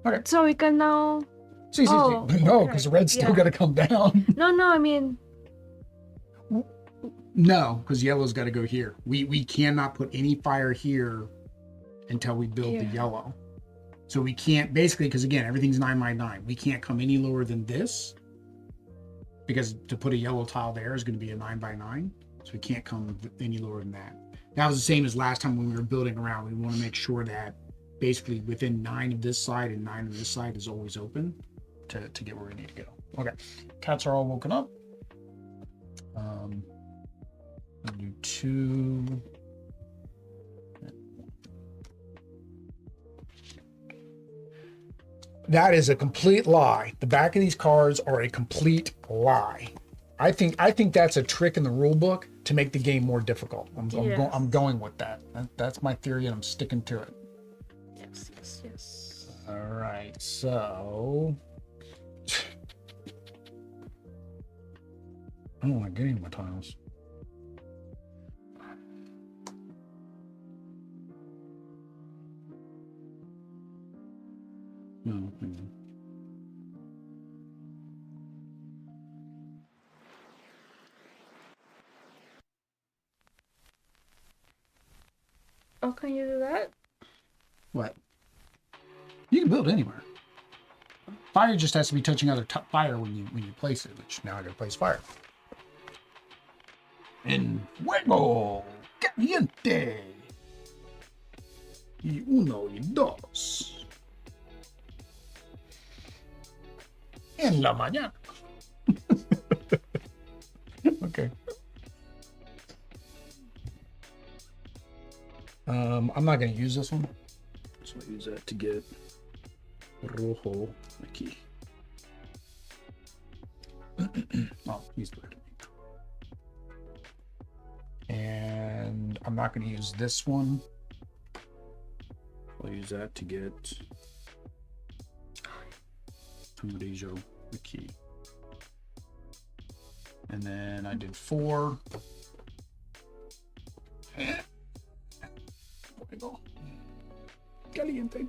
Okay. So we can now. See, Oh, no, because the red's still got to come down. No, I mean. No, because yellow's got to go here. We cannot put any fire here until we build the yellow. So we can't, basically, because again, everything's 9 by 9. We can't come any lower than this, because to put a yellow tile there is going to be a 9 by 9. So we can't come any lower than that. That was the same as last time when we were building around. We want to make sure that basically within 9 of this side and 9 of this side is always open to get where we need to go. Okay, cats are all woken up. I'll do 2. That is a complete lie. The back of these cards are a complete lie. I think that's a trick in the rule book to make the game more difficult. Yes. I'm going with that. That's my theory, and I'm sticking to it. Yes, yes, yes. All right, so I don't want to get any of my tiles. No, hang on. Oh, can you do that? What? You can build anywhere. Fire just has to be touching other fire when you place it, which now I gotta place fire. En fuego caliente. Y uno y dos. En la mañana. Okay. I'm not gonna use this one. So I'll use that to get rojo aquí. Oh, he's good. And I'm not going to use this one. I'll use that to get amarillo aquí. And then I did 4. Fuego caliente.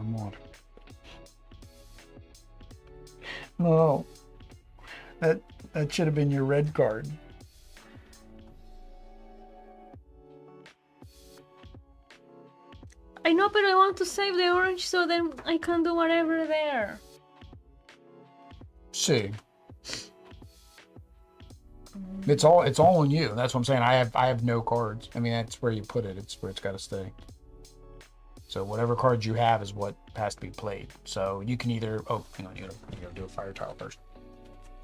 Amor. No. That should have been your red card. I know, but I want to save the orange so then I can do whatever there. See. It's all on you. That's what I'm saying. I have no cards. I mean, that's where you put it. It's where it's got to stay. So whatever cards you have is what has to be played. So you can either hang on, you gotta do a fire tile first.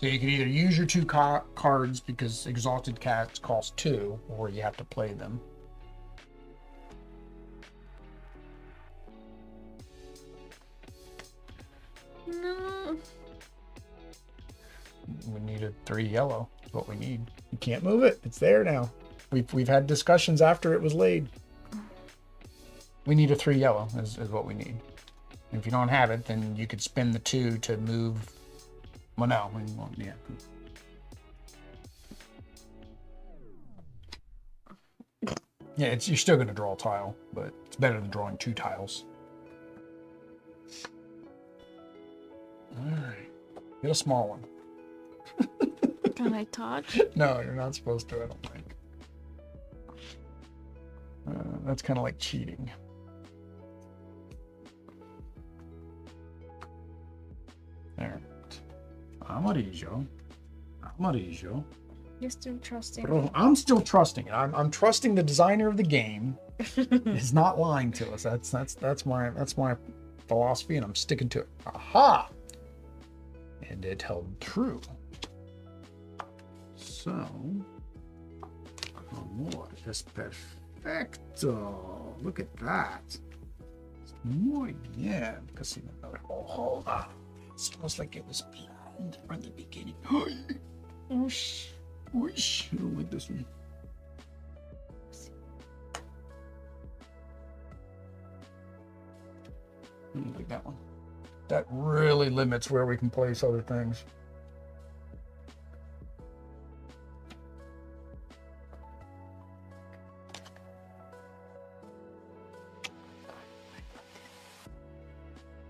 So you can either use your 2 cards because Exalted Cats cost 2, or you have to play them. No. We need a 3 yellow. That's what we need. You can't move it. It's there now. We've had discussions after it was laid. We need a 3 yellow is what we need. And if you don't have it, then you could spend the 2 to move. Well, no, we won't. Yeah. Yeah, you're still going to draw a tile, but it's better than drawing 2 tiles. All right. Get a small one. Can I touch? No, you're not supposed to, I don't think. That's kind of like cheating. There. Amarillo. Amarillo. You're still trusting. Bro, I'm still trusting it. I'm trusting the designer of the game is not lying to us. That's my philosophy, and I'm sticking to it. Aha! And it held true. So, amor es perfecto. Look at that. Muy bien. Casi another hole. It's almost like it was planned from the beginning. Whoosh. Whoosh. I don't like this one. I don't like that one. That really limits where we can place other things.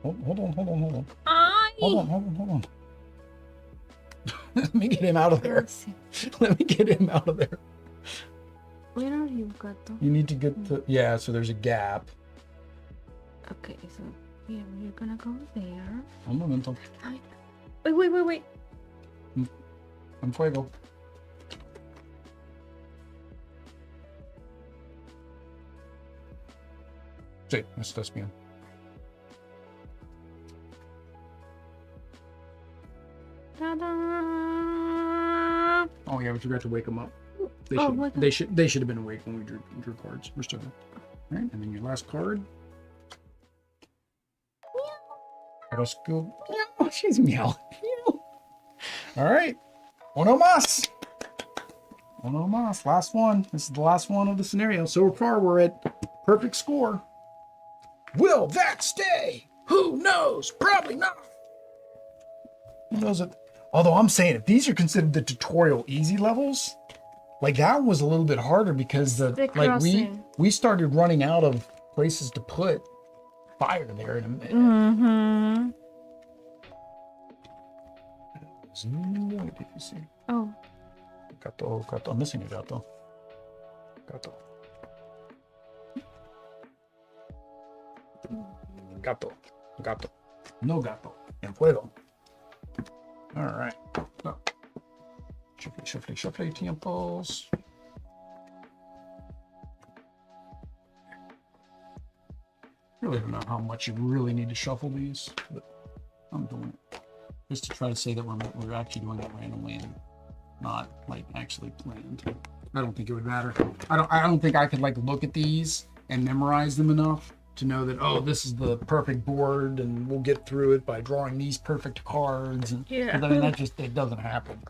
Hold on. Ay. Hold on. Let me get him out of there. Let me get him out of there. Where are you, Gato? You need to get the... Yeah, so there's a gap. Okay, so here you're gonna go there. Un momento. Ay. Wait. En fuego. Sí, estás bien. Ta-da! Oh yeah, we forgot to wake them up. Oh, wake 'em. They should have been awake when we drew cards. We're still good. All right, and then your last card. Roscoe. Meow. She's meowing. Meow. All right. Uno más. Uno más. Last one. This is the last one of the scenario. So far, we're at perfect score. Will that stay? Who knows? Probably not. Who knows it? Although I'm saying, if these are considered the tutorial easy levels, like that one was a little bit harder because we started running out of places to put fire there in a minute. Mm-hmm. What did you see? Oh. Gato. I'm missing a gato. Gato. Gato. No gato. En fuego. All right. Oh. Shuffle tiempos. Really don't know how much you really need to shuffle these, but I'm doing it just to try to say that we're actually doing it randomly and not like actually planned. I don't think it would matter. I don't think I could like look at these and memorize them enough to know that, oh, this is the perfect board and we'll get through it by drawing these perfect cards. And Yeah. I mean, it doesn't happen.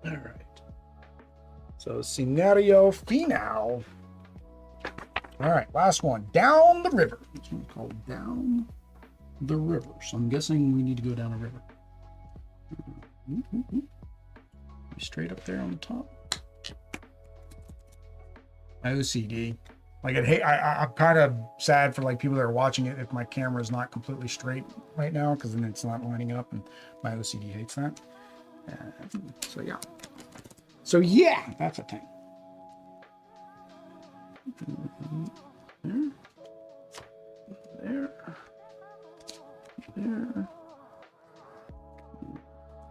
All right. So scenario final. All right, last one. Down the river. This one's called Down the River. So I'm guessing we need to go down a river. Straight up there on the top. OCD. Like I'm kind of sad for like people that are watching it if my camera is not completely straight right now, because then it's not lining up, and my OCD hates that. So yeah, that's a thing.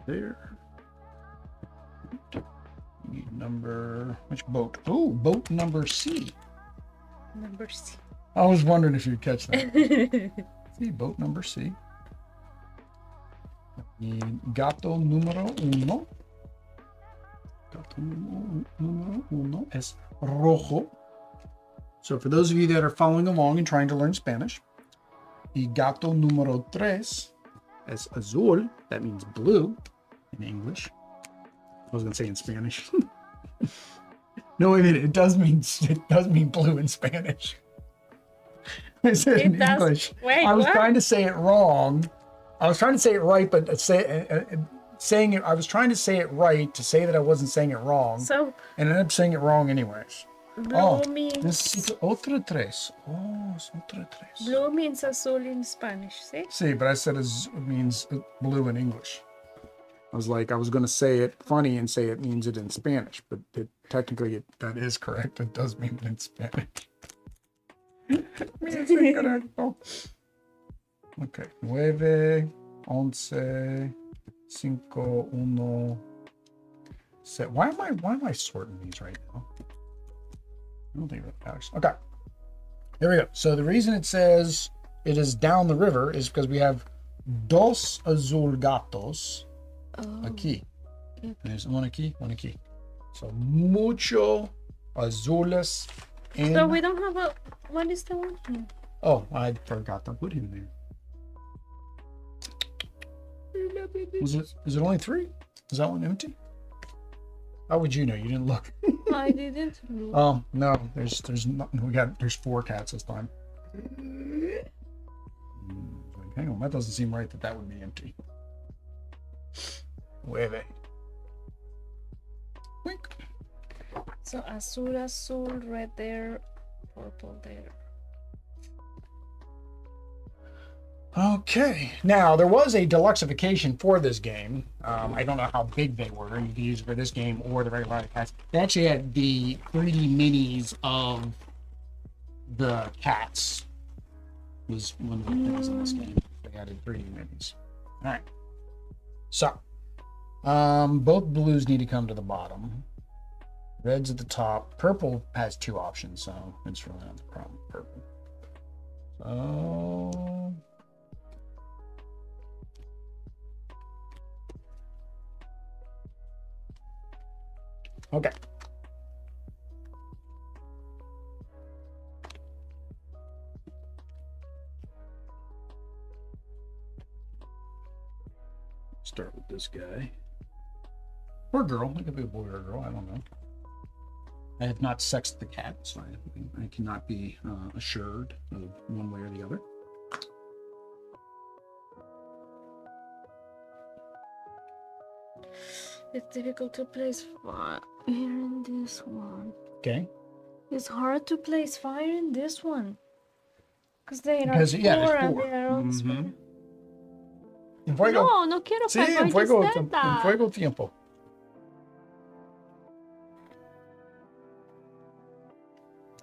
There. Number, which boat? Oh, boat number C. Number C. I was wondering if you'd catch that. See, boat number C. Y gato número uno. Gato número uno es rojo. So for those of you that are following along and trying to learn Spanish, y gato número tres es azul. That means blue in English. I was going to say in Spanish. No, wait a minute. It does mean blue in Spanish. I said it in English. Wait, I was what? trying to say it wrong. I was trying to say it right, but saying it, I was trying to say it right to say that I wasn't saying it wrong. So, and I ended up saying it wrong anyways. blue means... This is otra tres. Oh, es otra tres. Blue means azul in Spanish, see? See, but I said it means blue in English. I was going to say it funny and say it means it in Spanish, but technically that is correct. It does mean it in Spanish. Okay. 9, 11, 5, 1, 7. Why am I sorting these right now? I don't think it matters. Okay. Here we go. So the reason it says it is down the river is because we have dos azul gatos. Aquí. Okay. There's one aquí, one aquí. So mucho azules. So we don't have a... What is the one here? Oh, I forgot to put him there. Is it only 3? Is that one empty? How would you know? You didn't look. I didn't look. Oh no, there's 4 cats this time. Hang on, that doesn't seem right that would be empty. 9. Wink. So azul, red there, purple there. Okay, now there was a deluxeification for this game. I don't know how big they were. You can use it for this game or the regular cats. They actually had the 3D minis of the cats. Was one of the things in this game. They added 3D minis. All right. So, both blues need to come to the bottom. Red's at the top. Purple has 2 options, so it's really not the problem. Purple. So okay. Start with this guy. Or girl. It could be a boy or a girl. I don't know. I have not sexed the cat, so I cannot be assured of one way or the other. It's difficult to place fire in this one. Okay. It's hard to place fire in this one. Because they are Because, yeah, there's and 4. they are on spin. En fuego. No, no quiero Sí, fuego. en I fuego, just said that. en fuego tiempo.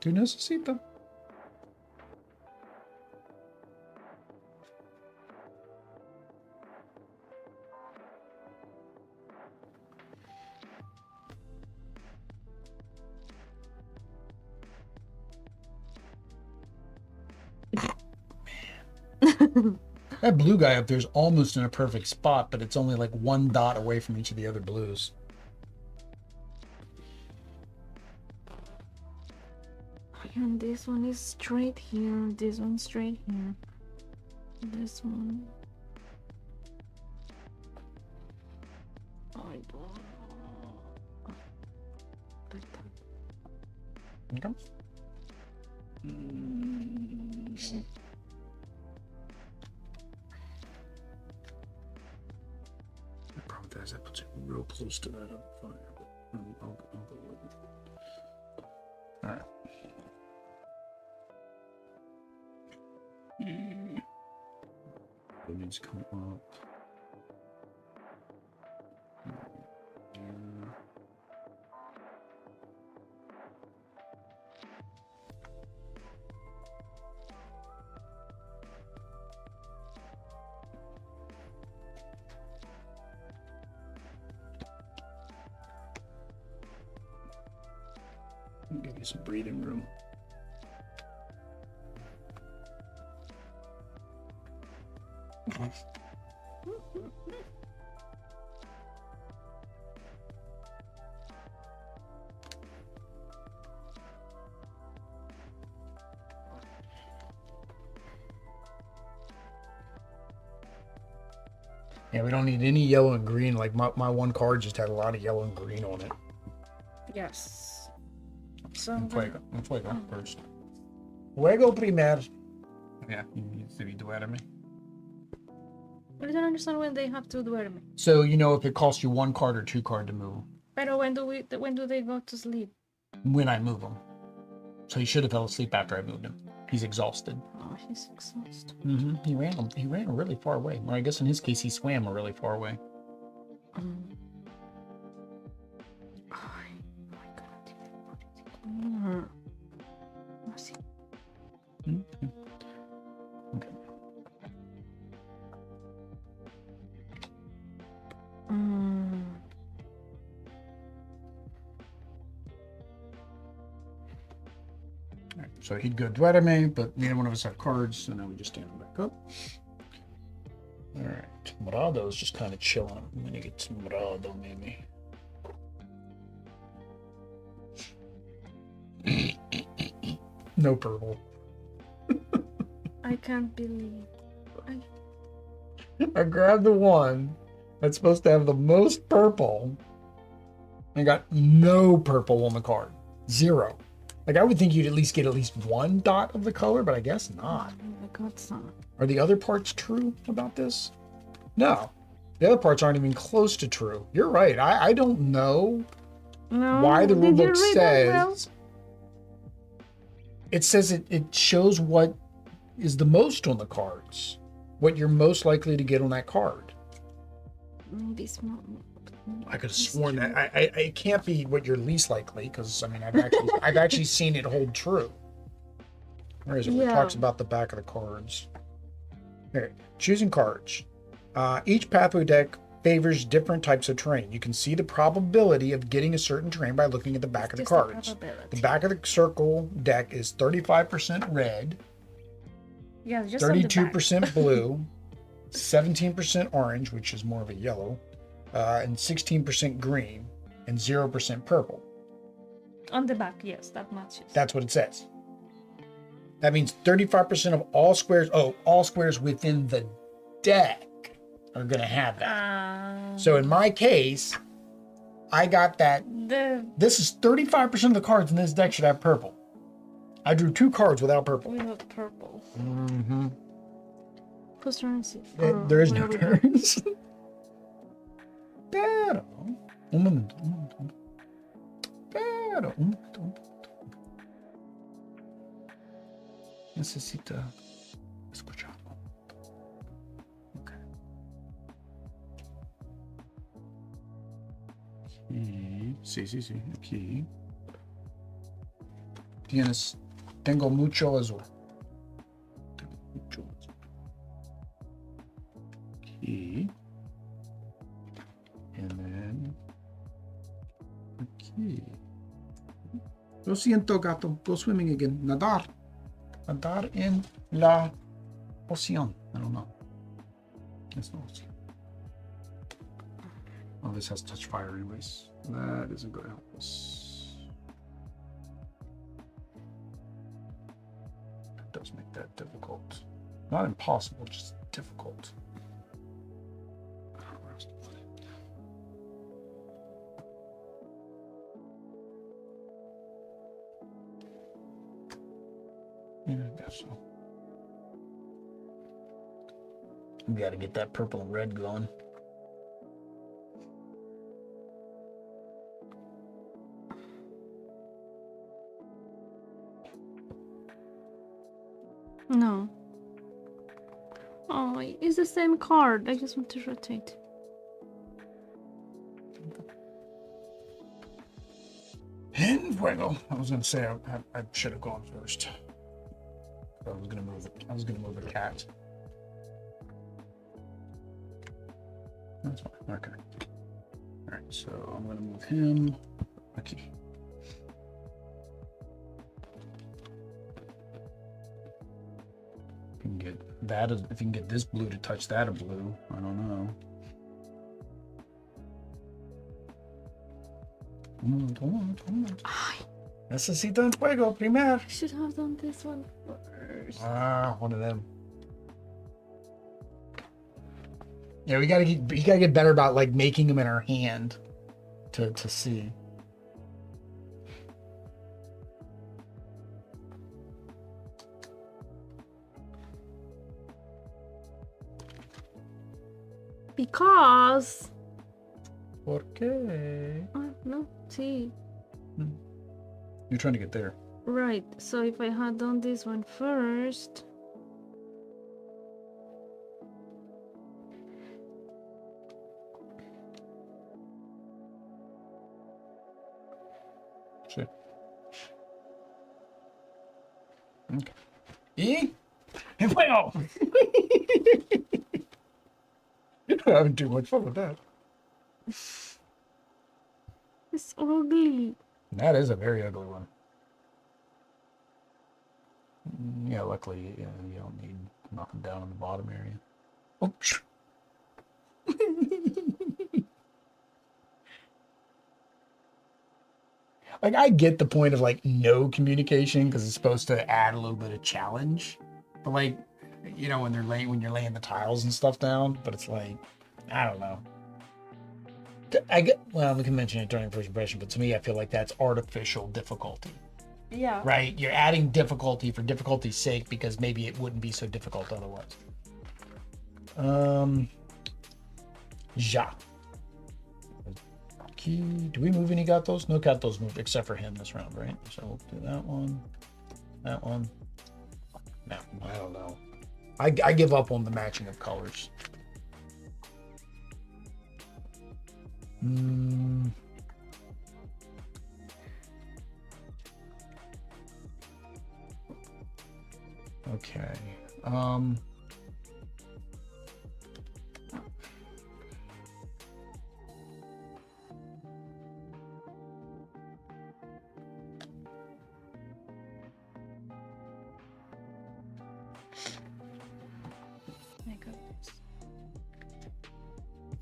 Tú necesitas. That blue guy up there is almost in a perfect spot, but it's only like 1 dot away from each of the other blues. And this one is straight here. This one straight here. This one. I don't know. Like that. Okay. The problem with that is that puts it real close to that up fire, but I'll go with it. All right. It needs to come up. Give you some breathing room. Yeah, we don't need any yellow and green. Like my one card just had a lot of yellow and green on it. Yes. So En fuego first. Fuego primero. Yeah, you need to be duerme. I don't understand when they have to duerme. So you know if it costs you 1 card or 2 card to move. Pero when do they go to sleep? When I move him. So he should have fell asleep after I moved him. He's exhausted. Oh, he's exhausted. He ran really far away. Or I guess in his case he swam a really far away. Oh my God. Así. Okay. All right, so he'd go duerme, but neither one of us have cards, so now we just stand him back up. All right, Morado's just kind of chilling. I'm gonna get some Morado, maybe. No purple. I can't believe. I grabbed the one that's supposed to have the most purple and got no purple on the card. 0. Like I would think you'd at least get at least 1 dot of the color, but I guess not. I got some. Are the other parts true about this? No. The other parts aren't even close to true. You're right. I don't know why the rule book says. It says it shows what is the most on the cards. What you're most likely to get on that card. Maybe small. I could have sworn that it can't be what you're least likely, because I mean I've actually seen it hold true. Where is it? It talks about the back of the cards. Here, choosing cards. Each pathway deck favors different types of terrain. You can see the probability of getting a certain terrain by looking at the back of the cards. The back of the circle deck is 35% red, Yeah, just on the back. 32% blue, 17% orange, which is more of a yellow, and 16% green, and 0% purple. On the back, yes, that matches. That's what it says. That means 35% of all squares, all squares within the deck are going to have that. So in my case, I got that. This is 35% of the cards in this deck should have purple. I drew 2 cards without purple. Without purple. Mm-hmm. Whose turn is it? There is no turns. Pero, un momento. Pero, un momento. Necesita escuchar. Okay. Aquí. Sí. Aquí. Tengo mucho azul. Aquí. And then aquí. Lo siento, gato. Go swimming again. Nadar en la ocean. I don't know. It's no ocean. Oh, this has touch fire anyways. That isn't going to help us. It does make that difficult. Not impossible, just difficult. Yeah, I guess so. We got to get that purple and red going. No. Oh, it's the same card. I just want to rotate. En fuego. I was gonna say I should have gone first. I was gonna move the cat. That's fine. Okay. All right. So I'm gonna move him. Okay. If you can get that, if you can get this blue to touch that blue, I don't know. Necesito en fuego primero. I should have done this one first. One of them. Yeah, we gotta get better about like making them in our hand to see. Because. ¿Por qué? No, see. You're trying to get there. Right. So if I had done this one first. Sí. Okay. Y en fuego. You're not having too much fun with that. It's ugly. That is a very ugly one. Yeah, luckily you don't need nothing down in the bottom area. Oh. Like, I get the point of like no communication because it's supposed to add a little bit of challenge, but like, you know, when you're laying the tiles and stuff down, but it's like, I don't know. Well, we can mention it during first impression, but to me, I feel like that's artificial difficulty. Yeah. Right? You're adding difficulty for difficulty's sake because maybe it wouldn't be so difficult otherwise. Ja. Do we move any gatos? No gatos moved except for him this round, right? So we'll do that one. That one. No, I don't know. I give up on the matching of colors. Okay.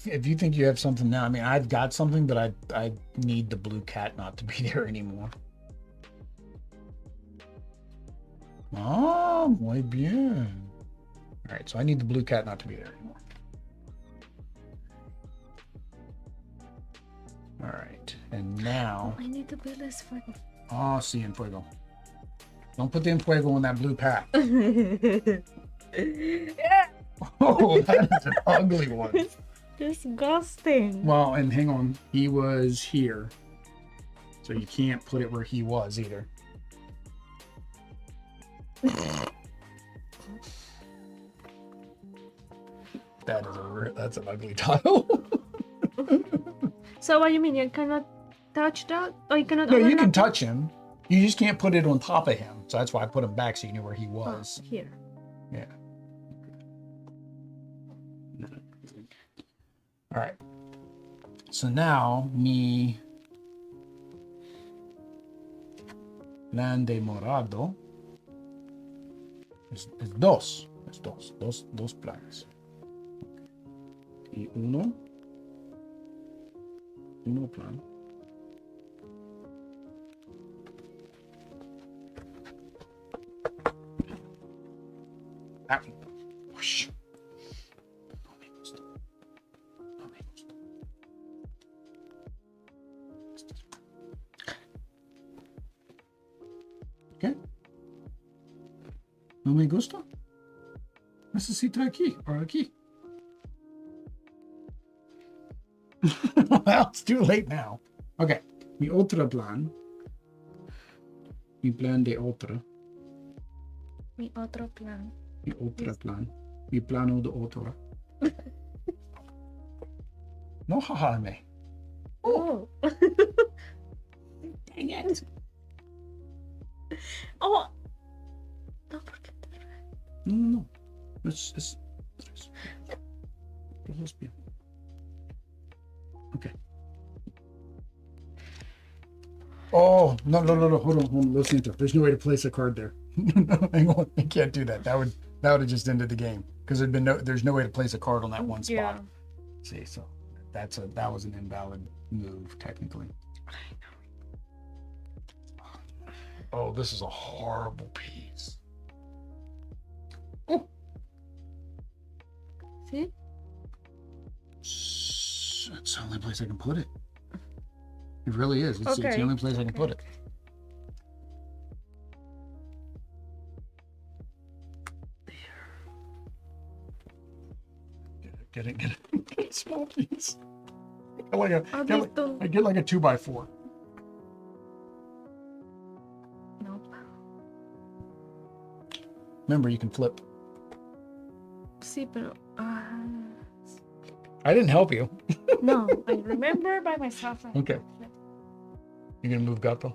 if you think you have something now, I mean, I've got something, but I need the blue cat not to be there anymore. Ah, muy bien. All right, so I need the blue cat not to be there anymore. All right, and now. I need to build this fuego. Oh, sí, en fuego. Don't put the en fuego on that blue path. Oh, that is an ugly one. Disgusting. Well, and hang on, he was here, so you can't put it where he was either. That's an ugly tile. So what do you mean? You cannot touch that? Or you cannot No, you overlap can it? touch him. You just can't put it on top of him. So that's why I put him back so you knew where he Oh, was. here. Yeah. All right. So now mi plan de morado es dos. Es dos planes. Y uno plan. That one. Whoosh. No me gusta. No me gusta. ¿Qué? No me gusta. Necesito aquí or aquí. Well, it's too late now. Okay. Mi otro plan. Mi plan de otra. Mi otro plan. Mi otra plan. Mi plano de otra. No jajarme. Oh. Dang it. Oh. No, porque te... No. Es bien. Okay. Oh, no. Hold on. Lo siento. There's no way to place a card there. Hang on. I can't do that. That would have just ended the game because there's no way to place a card on that one spot. Yeah. See, so that was an invalid move technically. Oh, this is a horrible piece. Oh. See? It's the only place I can put it. It really is. It's the only place I can put it. Get it. Get a small piece. I get like a 2x4. Nope. Remember, you can flip. Sí, pero... I didn't help you. no, I remember by myself. Okay. You gonna move Gato?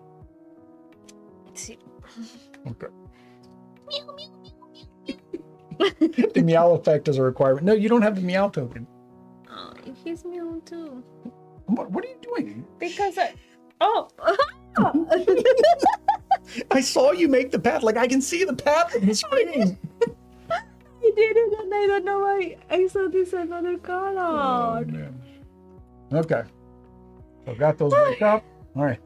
Sí. Okay. The meow effect is a requirement. No, you don't have the meow token. Oh, he's meow too. What are you doing? Because Oh! I saw you make the path. Like, I can see the path in the screen. I did it and I don't know why I saw this another color. Oh, man. Okay. So got those wake up. All right.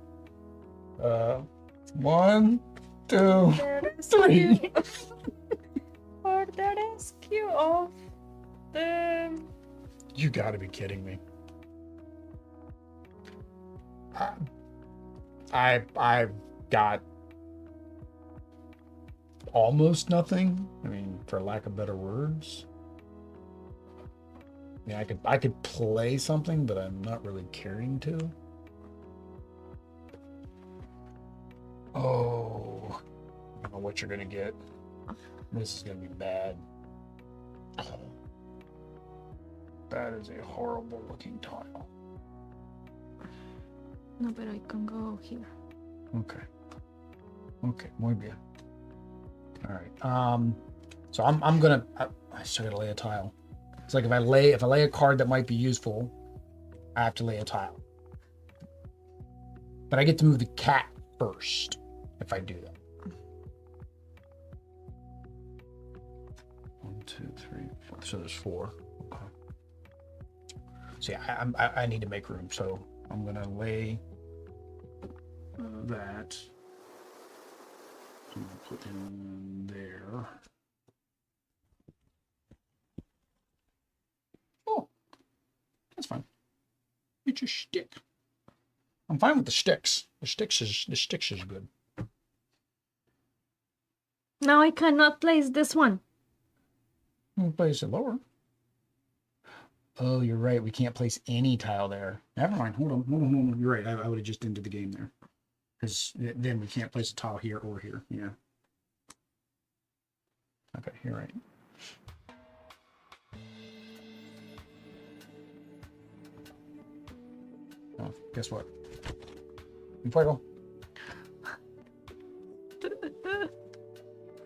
1, 2, 3. For the rescue of the... You gotta be kidding me. I've got almost nothing. I mean, for lack of better words. I mean, I could play something, but I'm not really caring to. Oh, I don't know what you're gonna get. This is gonna be bad. Oh, that is a horrible looking tile. No, but I can go here. Okay, muy bien. All right. So I'm gonna. I still gotta lay a tile. It's like if I lay a card that might be useful, I have to lay a tile. But I get to move the cat first if I do that. 1, 2, 3, 4. So there's 4. Okay. So yeah, I need to make room. So I'm gonna lay that. I'm gonna put in there. Oh, that's fine. It's a stick. I'm fine with the sticks. The sticks is good. Now I cannot place this one. Place it lower. Oh, you're right. We can't place any tile there. Never mind. Hold on. You're right. I would have just ended the game there. Because then we can't place a tile here or here. Yeah. Okay, you're right. Oh, guess what? Fuego.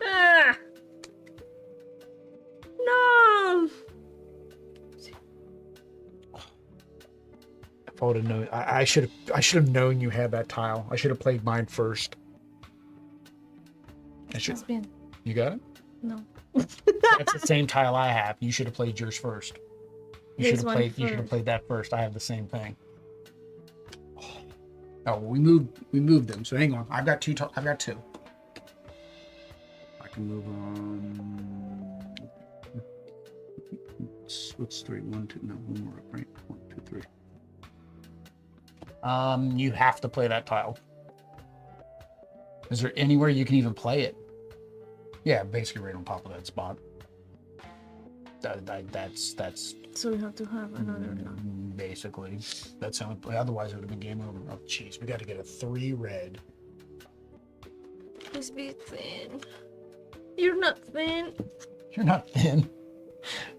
Ah! No! If I would have known, I should have known you had that tile. I should have played mine first. Husband. You got it? No. That's the same tile I have. You should have played yours first. You should have played that first. I have the same thing. Oh, we moved them. So hang on. I've got two. I can move on. What's 3? 1, 2. No, one more up, right? 1, 2, 3. You have to play that tile. Is there anywhere you can even play it? Yeah, basically right on top of that spot. That's. So we have to have another one. Basically, that's how. Otherwise, it would have been game over. Oh, jeez, we got to get a 3 red. Please be thin. You're not thin. You're not thin.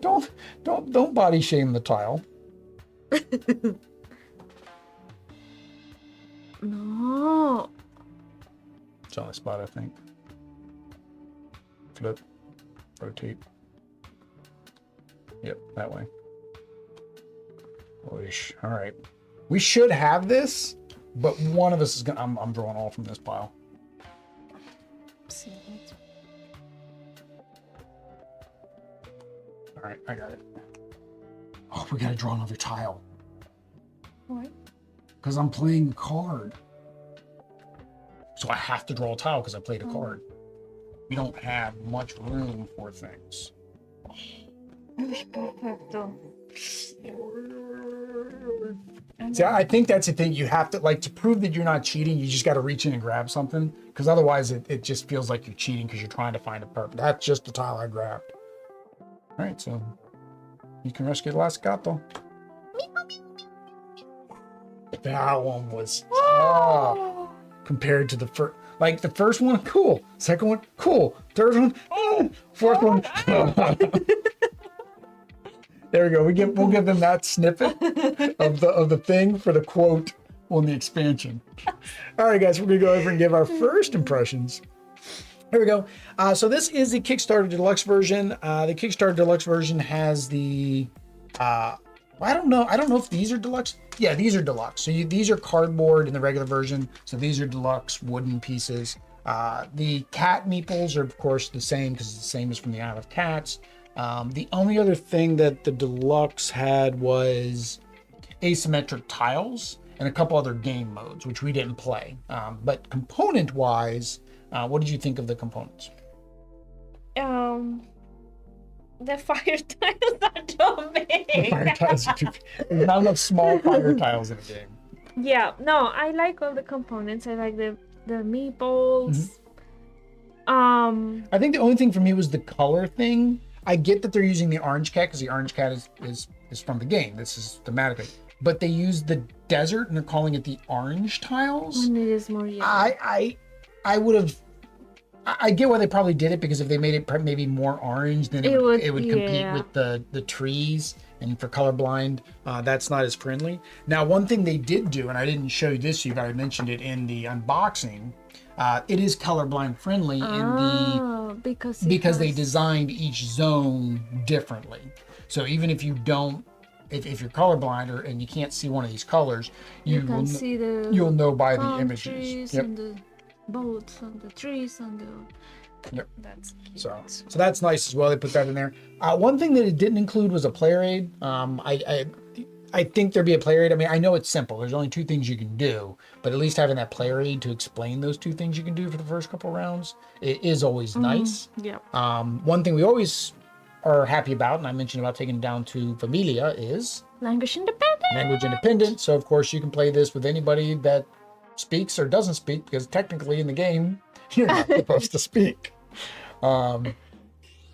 Don't body shame the tile. No. It's on the spot, I think. Flip, rotate. Yep, that way. Oish. All right. We should have this, but one of us is gonna. I'm drawing all from this pile. See it. All right, I got it. Oh, we gotta draw another tile. Why? Because I'm playing a card. So I have to draw a tile because I played a card. We don't have much room for things. Perfecto. See, I think that's the thing. You have to, like, to prove that you're not cheating, you just got to reach in and grab something. Because otherwise, it just feels like you're cheating because you're trying to find a perfect. That's just the tile I grabbed. All right, so you can rescue the last gato. That one was tough compared to the first. Like, the first one, cool. Second one, cool. Third one, fourth one. There we go. We'll give them that snippet of the thing for the quote on the expansion. All right, guys, we're gonna go over and give our first impressions. Here we go. So this is the Kickstarter Deluxe version. The Kickstarter Deluxe version has the. I don't know if these are deluxe. Yeah, these are deluxe. So these are cardboard in the regular version. So these are deluxe wooden pieces. The cat meeples are, of course, the same because it's the same as from the Isle of Cats. The only other thing that the deluxe had was asymmetric tiles and a couple other game modes, which we didn't play. But component-wise, what did you think of the components? The fire tiles are too big. The fire tiles are too big. There's not enough small fire tiles in the game. Yeah, no, I like all the components. I like the meeples. I think the only thing for me was the color thing. I get that they're using the orange cat because the orange cat is from the game. This is thematically. But they use the desert and they're calling it the orange tiles. When it is more yellow. I would have. I get why they probably did it, because if they made it maybe more orange, then it would compete with the trees. And for colorblind, that's not as friendly. Now, one thing they did do, and I didn't show you this, you guys mentioned it in the unboxing. It is colorblind friendly because they designed each zone differently. So even if you don't, if you're colorblind and you can't see one of these colors, you'll know by the images. Yep. And the boats and the trees and the. Yep. So that's nice as well. They put that in there. One thing that it didn't include was a player aid. I I think there'd be a player aid. I mean, I know it's simple. There's only 2 things you can do, but at least having that player aid to explain those 2 things you can do for the first couple rounds, it is always nice. Yeah. One thing we always are happy about, and I mentioned about taking it down to Familia, is Language independent. language independent. So of course you can play this with anybody that speaks or doesn't speak, because technically in the game you're not supposed to speak.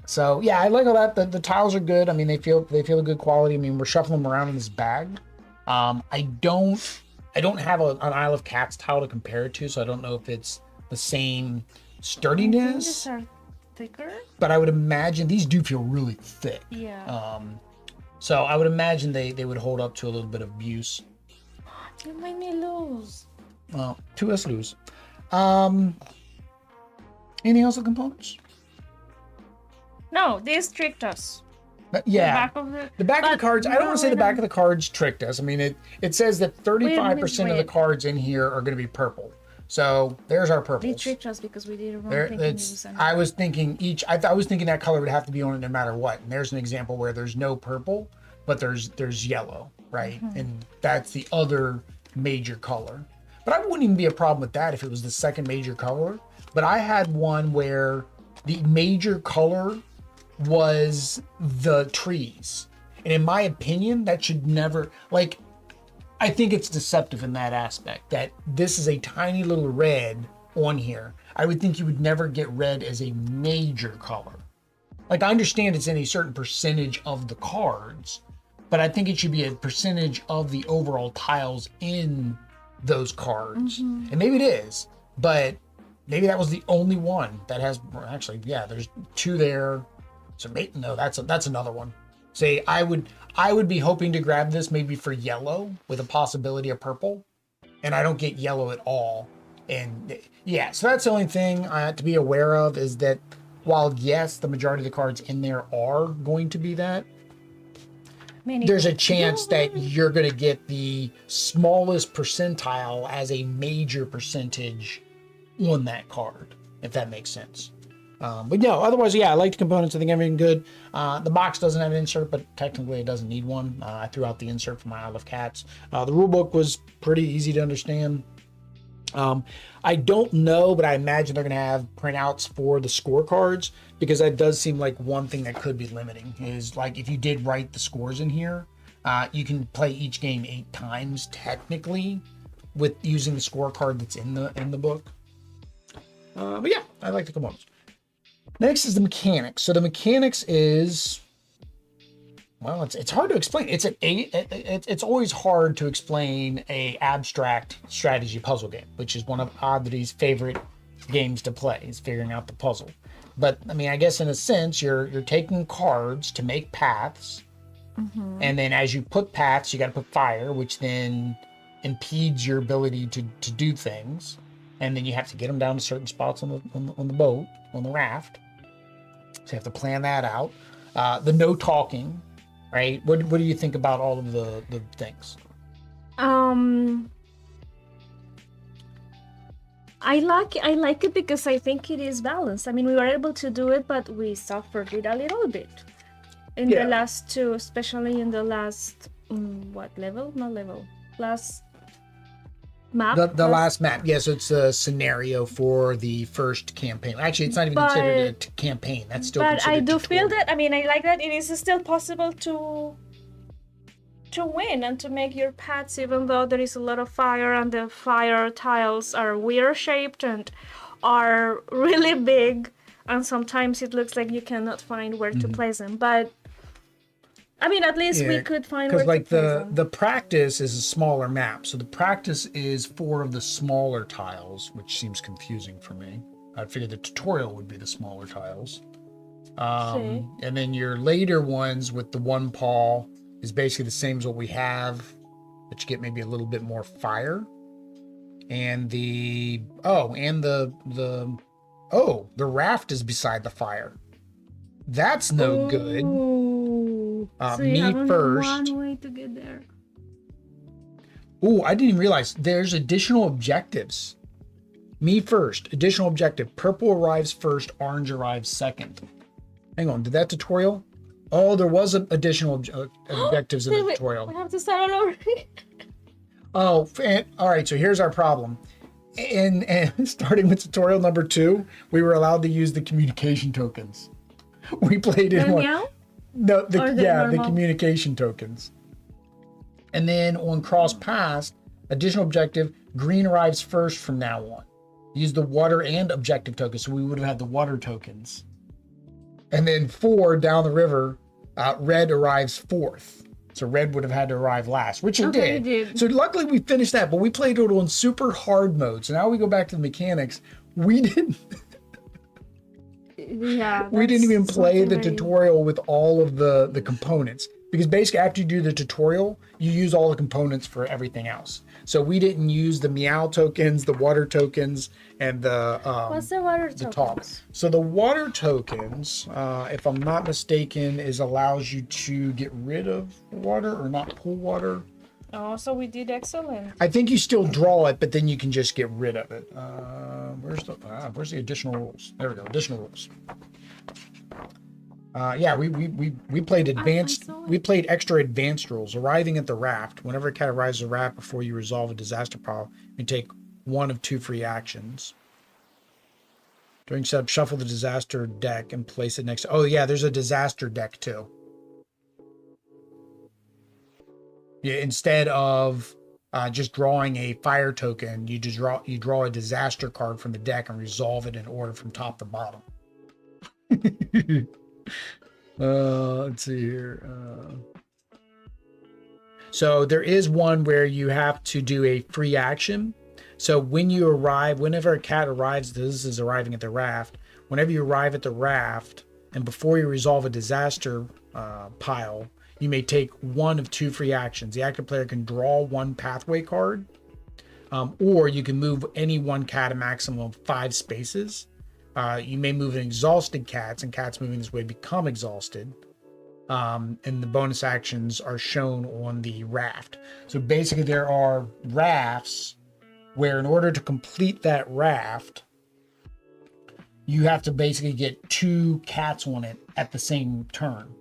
So yeah, I like all that. The tiles are good. I mean, they feel a good quality. I mean, we're shuffling them around in this bag. I don't have an Isle of Cats tile to compare it to, so I don't know if it's the same sturdiness. These are thicker. But I would imagine these do feel really thick. Yeah. So I would imagine they would hold up to a little bit of abuse. You made me lose. Well, 2S lose. Anything else with components? No, these tricked us. Yeah. The back of the cards, I don't want to say the back of the cards tricked us. I mean, it says that 35% of the cards in here are going to be purple. So there's our purples. They tricked us because we did wrong. I was thinking I was thinking that color would have to be on it no matter what. And there's an example where there's no purple, but there's yellow, right? Mm-hmm. And that's the other major color. But I wouldn't even be a problem with that if it was the second major color. But I had one where the major color was the trees. And in my opinion, that should never, like, I think it's deceptive in that aspect, that this is a tiny little red on here. I would think you would never get red as a major color. Like, I understand it's in a certain percentage of the cards, but I think it should be a percentage of the overall tiles in those cards. Mm-hmm. And maybe it is, but maybe that was the only one that has, actually, yeah, there's 2 there. So maybe, no, that's another one. Say, I would be hoping to grab this maybe for yellow with a possibility of purple, and I don't get yellow at all. And yeah, so that's the only thing I have to be aware of, is that while yes, the majority of the cards in there are going to be that, there's a chance that you're going to get the smallest percentile as a major percentage on that card, if that makes sense. But no, otherwise, yeah, I like the components. I think everything good. The box doesn't have an insert, but technically it doesn't need one. I threw out the insert for my Isle of Cats. The rule book was pretty easy to understand. I don't know, but I imagine they're going to have printouts for the scorecards, because that does seem like one thing that could be limiting is, like, if you did write the scores in here, you can play each game 8 times technically with using the scorecard that's in the book. But yeah, I like the components. Next is the mechanics. So the mechanics is, well, it's hard to explain. It's always hard to explain a abstract strategy puzzle game, which is one of Aubrey's favorite games to play, is figuring out the puzzle. But I mean, I guess in a sense, you're taking cards to make paths, mm-hmm. and then as you put paths, you got to put fire, which then impedes your ability to do things, and then you have to get them down to certain spots on the boat, on the raft. So you have to plan that out. The no talking, right? What do you think about all of the things? I like it because I think it is balanced. I mean, we were able to do it, but we suffered it a little bit in the last 2, especially in the last last map. The last map, yes. So it's a scenario for the first campaign. Actually, it's not even considered a campaign. That's still. But I do feel that. I mean, I like that it is still possible to win and to make your paths, even though there is a lot of fire and the fire tiles are weird shaped and are really big, and sometimes it looks like you cannot find where to place them. But I mean, at least we could find where to place them. Because the practice is a smaller map, so the practice is 4 of the smaller tiles, which seems confusing for me. I'd figure the tutorial would be the smaller tiles. And then your later ones with the 1 paw is basically the same as what we have, but you get maybe a little bit more fire. And the raft is beside the fire. That's no good. So me you have first. One way to get there. Oh, I didn't even realize there's additional objectives. Me first. Additional objective. Purple arrives first, orange arrives second. Hang on, did that tutorial? Oh, there was additional objectives in the We tutorial. have to start all over. Oh, all right. So here's our problem. And starting with tutorial number 2, we were allowed to use the communication tokens. We played in one. Meow? No, the normal? communication tokens. And then on cross pass, additional objective, green arrives first from now on. Use the water and objective tokens, so we would have had the water tokens. And then 4 down the river, red arrives 4th. So red would have had to arrive last, which it Okay, did. it did. So luckily we finished that, but we played it on super hard mode. So now we go back to the mechanics. We didn't Yeah. we didn't even that's play the something very- tutorial with all of the components, because basically after you do the tutorial, you use all the components for everything else. So we didn't use the meow tokens, the water tokens, and the What's the water the tokens? talk. So the water tokens, if I'm not mistaken, allows you to get rid of water or not pull water. Oh, so we did excellent. I think you still draw it, but then you can just get rid of it. Where's the additional rules? There we go, additional rules. Yeah, we played advanced. saw it. We played extra advanced rules. Arriving at the raft. Whenever a cat arrives at the raft before you resolve a disaster problem, you take 1 of 2 free actions. During setup, shuffle the disaster deck and place it next. Oh yeah, there's a disaster deck too. Yeah, instead of just drawing a fire token, you draw a disaster card from the deck and resolve it in order from top to bottom. Let's see here. So there is one where you have to do a free action. So when you arrive, whenever a cat arrives, this is arriving at the raft. Whenever you arrive at the raft, and before you resolve a disaster pile, you may take 1 of 2 free actions. The active player can draw 1 pathway card, or you can move any one cat a maximum of 5 spaces. You may move an exhausted cats, and cats moving this way become exhausted. And the bonus actions are shown on the raft. So basically there are rafts where in order to complete that raft, you have to basically get 2 cats on it at the same turn.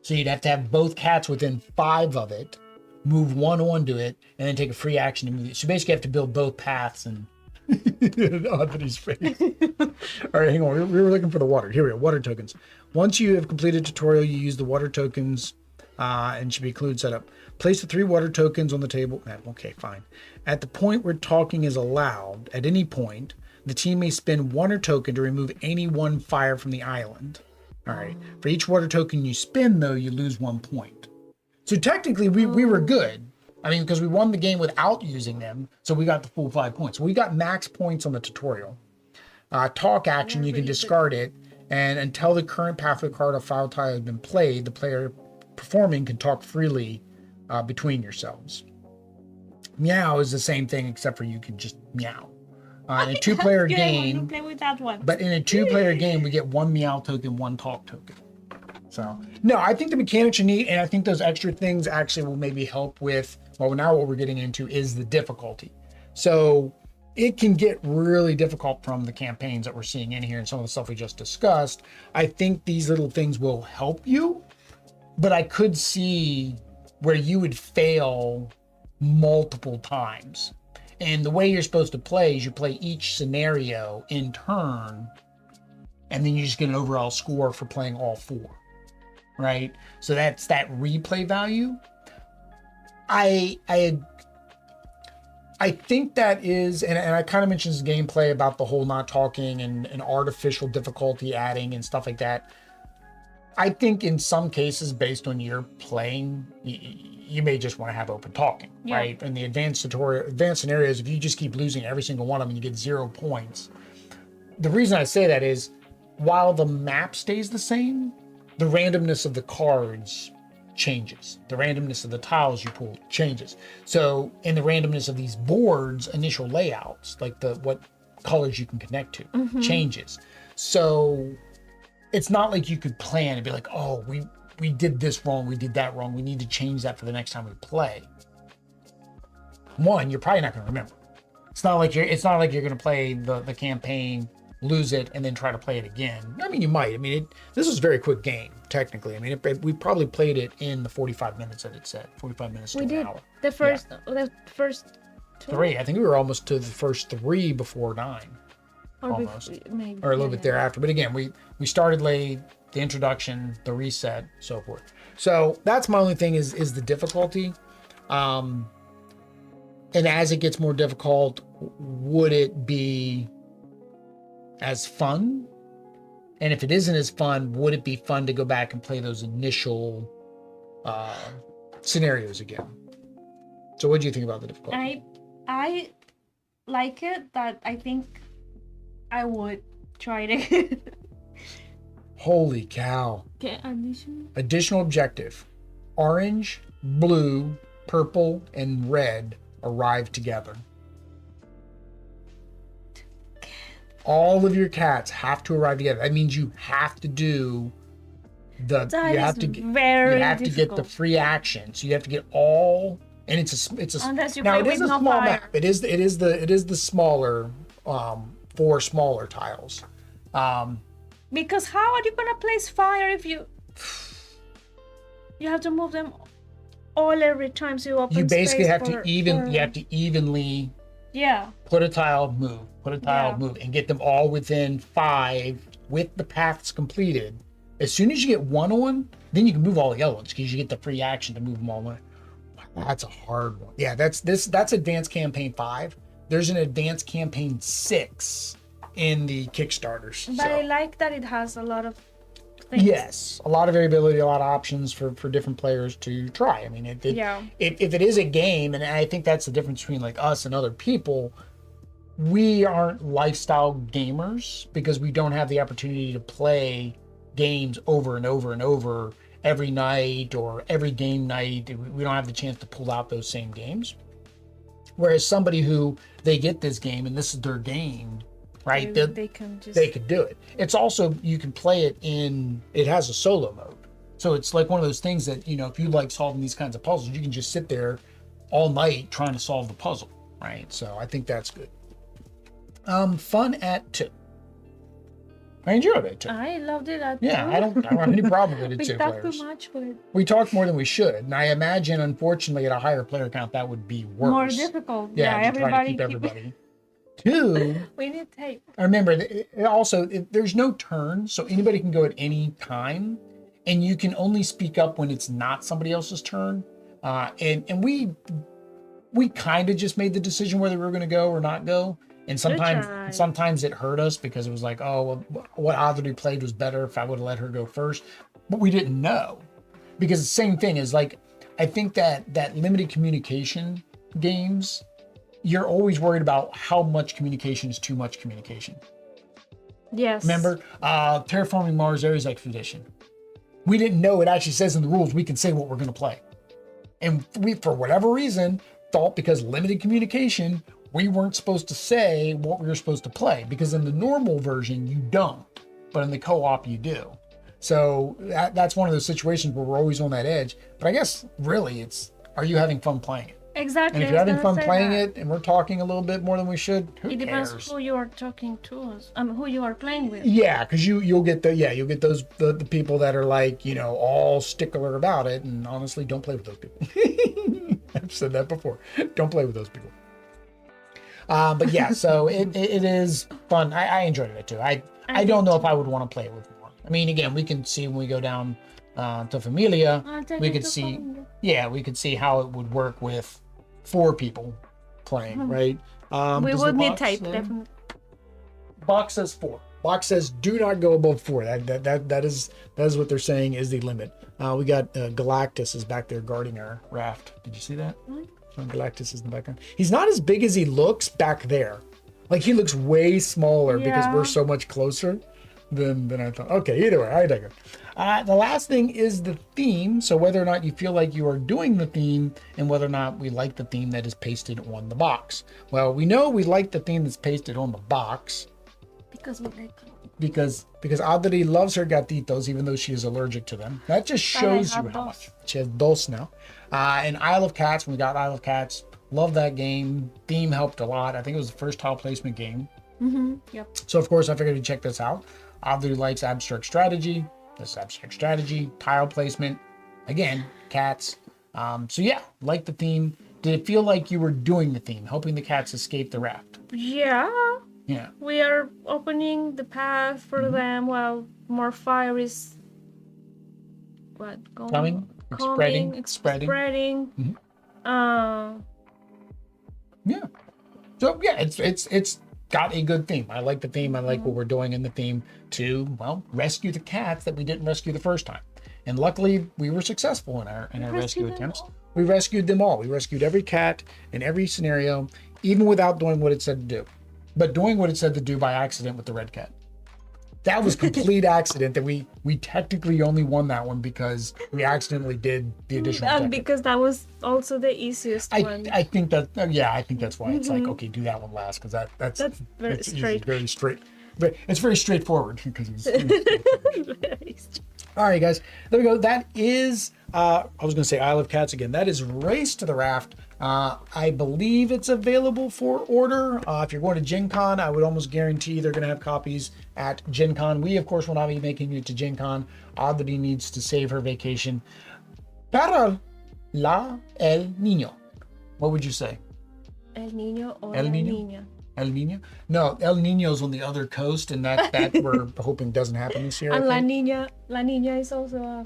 So you'd have to have both cats within 5 of it, move 1 onto it, and then take a free action to move it. So basically you have to build both paths and Anthony's face. All right, hang on. We were looking for the water. Here we go. Water tokens. Once you have completed tutorial, you use the water tokens and should be included setup. Place the 3 water tokens on the table. Okay, fine. At the point where talking is allowed, at any point, the team may spend 1 token to remove any 1 fire from the island. All right. For each water token you spend, though, you lose 1 point. So technically, we were good. I mean, because we won the game without using them, so we got the full 5 points. We got max points on the tutorial. Talk action, you can discard it, and until the current pathway card or file tile has been played, the player performing can talk freely between yourselves. Meow is the same thing, except for you can just meow. In a 2-player game, Play with that one. but in a 2-player game, we get 1 meow token, 1 talk token. So, no, I think the mechanics are neat, and I think those extra things actually will maybe help with, well, now what we're getting into is the difficulty. So it can get really difficult from the campaigns that we're seeing in here and some of the stuff we just discussed. I think these little things will help you, but I could see where you would fail multiple times. And the way you're supposed to play is you play each scenario in turn, and then you just get an overall score for playing all 4. Right? So that's that replay value. I think that is, and I kind of mentioned this gameplay about the whole not talking and artificial difficulty adding and stuff like that. I think in some cases, based on your playing, you may just want to have open talking, right? In the advanced scenarios, if you just keep losing every single one of them, you get 0 points. The reason I say that is, while the map stays the same, the randomness of the cards changes. The randomness of the tiles you pull changes. So in the randomness of these boards, initial layouts, like what colors you can connect to, changes. So it's not like you could plan and be like, oh, we did this wrong, we did that wrong, we need to change that for the next time we play. One, you're probably not going to remember. It's not like you're going to play the campaign lose it, and then try to play it again. I mean, you might. I mean, this was a very quick game, technically. I mean, we probably played it in the 45 minutes that it said. 45 minutes to We an did hour. the first two? 3. I think we were almost to the first 3 before 9. Or almost. maybe. Or a little bit thereafter. But again, we started late, the introduction, the reset, so forth. So that's my only thing is the difficulty. And as it gets more difficult, would it be as fun? And if it isn't as fun, would it be fun to go back and play those initial scenarios again? So what do you think about the difficulty? I like it, but I think I would try it again. Holy cow. Okay, Additional objective. Orange, blue, purple, and red arrive together. All of your cats have to arrive together. That means you have to do the you have to get the free action. So you have to get all, and it's a unless you now play it is with a no small fire. map. It is the smaller 4 smaller tiles. Because how are you gonna place fire if you have to move them all every time, so you open You basically space have to you have to evenly put a tile, move, and get them all within 5 with the paths completed. As soon as you get one on, then you can move all the other ones because you get the free action to move them all. Wow, that's a hard one. Yeah, that's Advanced Campaign 5. There's an Advanced Campaign 6 in the Kickstarters. But I like that it has a lot of things. Yes, a lot of variability, a lot of options for different players to try. I mean, if it is a game, and I think that's the difference between like us and other people, we aren't lifestyle gamers because we don't have the opportunity to play games over and over and over every night or every game night. We don't have the chance to pull out those same games. Whereas somebody who they get this game and this is their game, right? They could do it. It's also, you can play it it has a solo mode. So it's like one of those things that, you know, if you like solving these kinds of puzzles, you can just sit there all night trying to solve the puzzle, right? So I think that's good. Fun at 2. I enjoyed it too. I loved it at 2. Yeah, I don't have any problem with it We too. talked too much, but We talked more than we should, and I imagine, unfortunately, at a higher player count, that would be worse. more difficult. Yeah, Yeah, to try to keep everybody. 2. We need tape. I remember. Also, there's no turn, so anybody can go at any time, and you can only speak up when it's not somebody else's turn. And we kind of just made the decision whether we were going to go or not go. And sometimes it hurt us because it was like, oh, well, what Audrey played was better if I would have let her go first. But we didn't know. Because the same thing is like, I think that limited communication games, you're always worried about how much communication is too much communication. Yes. Remember, Terraforming Mars Ares Expedition. We didn't know it actually says in the rules we can say what we're going to play. And we, for whatever reason, thought because limited communication, we weren't supposed to say what we were supposed to play, because in the normal version, you don't, but in the co-op, you do. So that's one of those situations where we're always on that edge. But I guess really it's, are you having fun playing it? Exactly. And if you're having fun playing it and we're talking a little bit more than we should, who it depends cares? who you are talking to, who you are playing with. Yeah, because you'll get those the people that are like, you know, all stickler about it, and honestly, don't play with those people. I've said that before. Don't play with those people. But yeah, so it is fun. I enjoyed it too. I don't know if I would want to play it with more. I mean, again, we can see when we go down to Familia, we could see, we could see how it would work with 4 people playing, right? We would need tape, definitely. Box says 4. Box says do not go above 4. That is what they're saying is the limit. We got Galactus is back there guarding our raft. Did you see that? Galactus is in the background. He's not as big as he looks back there. Like, he looks way smaller because we're so much closer than I thought. Okay, either way, I digress. The last thing is the theme. So whether or not you feel like you are doing the theme and whether or not we like the theme that is pasted on the box. Well, we know we like the theme that's pasted on the box. Because we like it. Because Adri loves her gatitos, even though she is allergic to them. That just shows you how much. She has dos now. And Isle of Cats, when we got Isle of Cats, love that game. Theme helped a lot. I think it was the first tile placement game Yep. So of course I figured to check this out. Oddly likes abstract strategy. This is abstract strategy, tile placement. Again, cats. So yeah, like the theme. Did it feel like you were doing the theme, helping the cats escape the raft? Yeah. Yeah. We are opening the path for them while more fire is Coming, coming, spreading. spreading. Uh, Yeah. So yeah, it's got a good theme. I like the theme. I like what we're doing in the theme to, well, rescue the cats that we didn't rescue the first time. And luckily we were successful in our rescue attempts. We rescued them all. We rescued every cat in every scenario, even without doing what it said to do. But doing what it said to do by accident with the red cat. That was complete accident that we technically only won that one because we accidentally did the additional and objective. because that was also the easiest one. I think that I think that's why it's like, okay, do that one last because that's very it's straight. very straight. But it's very straightforward because Very all right, guys, there we go. That is I was gonna say Isle of Cats again. That is Race to the Raft. I believe it's available for order. If you're going to Gen Con, I would almost guarantee they're gonna have copies at Gen Con. We of course will not be making it to Gen Con. Audrey needs to save her vacation. Para el niño. What would you say? El niño or El la niño? niña. El Nino? No, El Nino's on the other coast, and that we're hoping doesn't happen this year. And I think. la niña is also a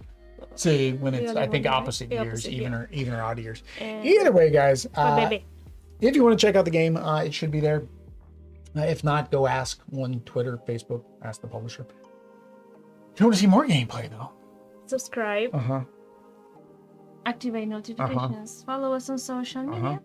See, when it's other I think one, right? opposite The years, opposite, even or odd years. And- Either way, guys, baby. if you want to check out the game, it should be there. If not, go ask on Twitter, Facebook, ask the publisher. If you want to see more gameplay, though, Subscribe. uh-huh. Activate notifications. Follow us on social media.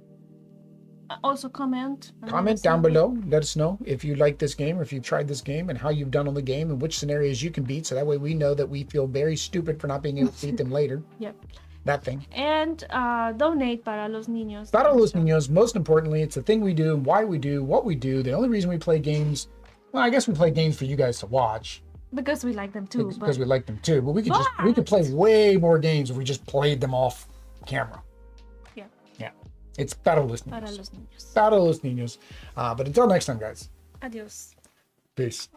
Also comment. and let Comment us down know. below. Let us know if you like this game or if you've tried this game and how you've done on the game and which scenarios you can beat. So that way we know that we feel very stupid for not being able to beat them later. Yep. That thing. And donate para los niños. Para los niños, most importantly, it's the thing we do, why we do, what we do. The only reason we play games, well, I guess we play games for you guys to watch Because we like them too. because But we like them too. But we could play way more games if we just played them off camera. yeah, Yeah. It's para los para niños. los niños. Para los niños. But until next time, guys. Adios. Peace.